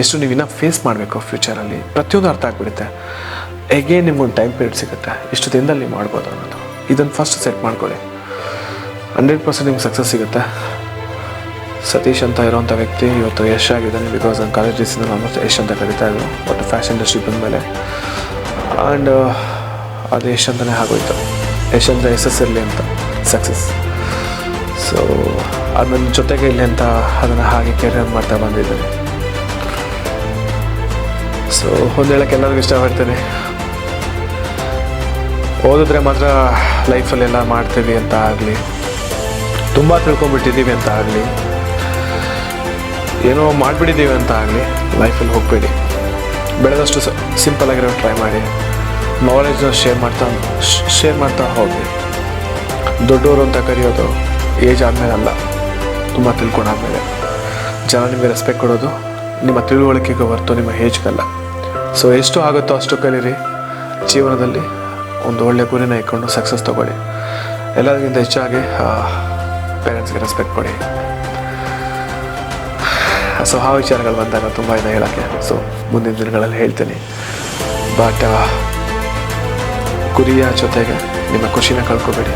ಎಷ್ಟು ನೀವು ಇನ್ನೂ ಫೇಸ್ ಮಾಡಬೇಕು ಫ್ಯೂಚರಲ್ಲಿ, ಪ್ರತಿಯೊಂದು ಅರ್ಥ ಆಗಿಬಿಡುತ್ತೆ. ಎಗೇನ್ ನಿಮ್ಗೊಂದು ಟೈಮ್ ಪೀರಿಯಡ್ ಸಿಗುತ್ತೆ, ಇಷ್ಟು ದಿನದಲ್ಲಿ ನೀವು ಮಾಡ್ಬೋದು ಅನ್ನೋದು. ಇದನ್ನು ಫಸ್ಟ್ ಸೆಟ್ ಮಾಡ್ಕೊಳ್ಳಿ, 100% ನಿಮ್ಗೆ ಸಕ್ಸಸ್ ಸಿಗುತ್ತೆ. ಸತೀಶ್ ಅಂತ ಇರೋವಂಥ ವ್ಯಕ್ತಿ ಇವತ್ತು ಯಶ್ ಆಗಿದ್ದಾನೆ. ಬಿಕಾಸ್ ನಾನು ಕಾಲೇಜ್ ಡೇಸಿಂದ ಆಲ್ಮೋಸ್ಟ್ ಯಶ್ ಅಂತ ಕರಿತಾ ಇದ್ರು, ಒಟ್ಟು ಫ್ಯಾಷನ್ ಇಂಡಸ್ಟ್ರಿ ಬಂದಮೇಲೆ. ಆ್ಯಂಡ್ ಅದು ಯಶ್ ಅಂತಲೇ ಆಗೋಯ್ತು. ಯಶ್ ಅಂದರೆ ಯಶಸ್ಸಿರಲಿ ಅಂತ, ಸಕ್ಸಸ್. ಸೊ ಅದು ನನ್ನ ಜೊತೆಗೆ ಇಲ್ಲಿ ಅಂತ ಅದನ್ನು ಹಾಗೆ ಕೆರಿಯರ್ ಮಾಡ್ತಾ ಬಂದಿದ್ದೀನಿ. ಸೊ ಒಂದು ಹೇಳೋಕ್ಕೆ ಎಲ್ಲರಿಗೂ ಇಷ್ಟಪಡ್ತೀನಿ, ಓದಿದ್ರೆ ಮಾತ್ರ ಲೈಫಲ್ಲೆಲ್ಲ ಮಾಡ್ತೀವಿ ಅಂತ ಆಗಲಿ, ತುಂಬ ತಿಳ್ಕೊಂಬಿಟ್ಟಿದ್ದೀವಿ ಅಂತ ಆಗಲಿ, ಏನೋ ಮಾಡಿಬಿಟ್ಟಿದ್ದೀವಿ ಅಂತ ಆಗಲಿ ಲೈಫಲ್ಲಿ ಹೋಗಬೇಡಿ. ಬೆಳೆದಷ್ಟು ಸಿಂಪಲಾಗಿರೋ ಟ್ರೈ ಮಾಡಿ, ನಾಲೆಜ್ನ ಶೇರ್ ಮಾಡ್ತಾ ಹೋಗಿ. ದೊಡ್ಡವರು ಅಂತ ಕರೆಯೋದು ಏಜ್ ಆದಮೇಲೆ ಅಲ್ಲ, ತುಂಬ ತಿಳ್ಕೊಂಡಾದ್ಮೇಲೆ. ಜನ ನಿಮಗೆ ರೆಸ್ಪೆಕ್ಟ್ ಕೊಡೋದು ನಿಮ್ಮ ತಿಳುವಳಿಕೆಗೆ ಹೊರತು ನಿಮ್ಮ ಏಜ್ಗಲ್ಲ. ಸೊ ಎಷ್ಟು ಆಗುತ್ತೋ ಅಷ್ಟು ಕಲೀರಿ. ಜೀವನದಲ್ಲಿ ಒಂದು ಒಳ್ಳೆಯ ಗುರಿನ ಇಟ್ಕೊಂಡು ಸಕ್ಸಸ್ ತೊಗೊಳ್ಳಿ. ಎಲ್ಲರಿಗಿಂತ ಹೆಚ್ಚಾಗಿ ಪೇರೆಂಟ್ಸ್ಗೆ ರೆಸ್ಪೆಕ್ಟ್ ಕೊಡಿ. ಸೊ ಆ ವಿಚಾರಗಳು ಬಂದಾಗ ತುಂಬ ಇದೆ ಹೇಳೋಕ್ಕೆ. ಸೊ ಮುಂದಿನ ದಿನಗಳಲ್ಲಿ ಹೇಳ್ತೀನಿ. ಬಟ್ ಗುರಿಯ ಜೊತೆಗೆ ನಿಮ್ಮ ಖುಷಿನ ಕಳ್ಕೊಬೇಡಿ,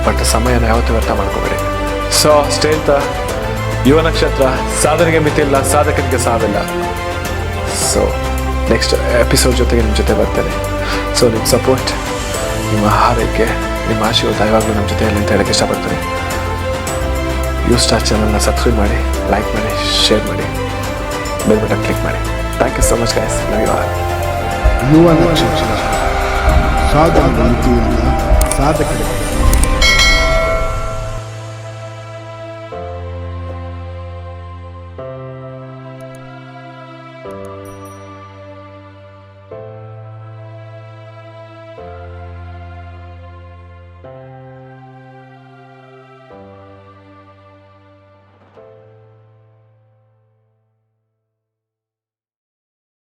ಬಟ್ ಸಮಯನ ಯಾವತ್ತೂ ವ್ಯರ್ಥ ಮಾಡ್ಕೋಬೇಡಿ. ಸೊ ಅಷ್ಟೇ ಅಂತ ಯುವ ನಕ್ಷತ್ರ, ಸಾಧನೆಗೆ ಮಿತಿಲ್ಲ, ಸಾಧಕನಿಗೆ ಸಾವಿಲ್ಲ. ಸೊ ನೆಕ್ಸ್ಟ್ ಎಪಿಸೋಡ್ ಜೊತೆಗೆ ನಿಮ್ಮ ಜೊತೆ ಬರ್ತೇನೆ. ಸೊ ನಿಮ್ಮ ಸಪೋರ್ಟ್, ನಿಮ್ಮ ಹಾರೈಕೆ, ನಿಮ್ಮ ಆಶೀರ್ವಾದ ಇವಾಗಲೂ ನಮ್ಮ ಜೊತೆಯಲ್ಲಿ ಅಂತ ಹೇಳೋಕ್ಕೆ ಇಷ್ಟಪಡ್ತೀನಿ. ಯು ಸ್ಟಾರ್ ಚಾನಲ್ನ ಸಬ್ಸ್ಕ್ರೈಬ್ ಮಾಡಿ, ಲೈಕ್ ಮಾಡಿ, ಶೇರ್ ಮಾಡಿ, ಬೆಲ್ ಬಟನ್ ಕ್ಲಿಕ್ ಮಾಡಿ. Thank you so much guys. Love you all. ಯುವ ನಕ್ಷತ್ರ, ಸಾಧನೆಗೆ ಮಿತಿಯಿಲ್ಲ, ಸಾಧಕನಿಗೆ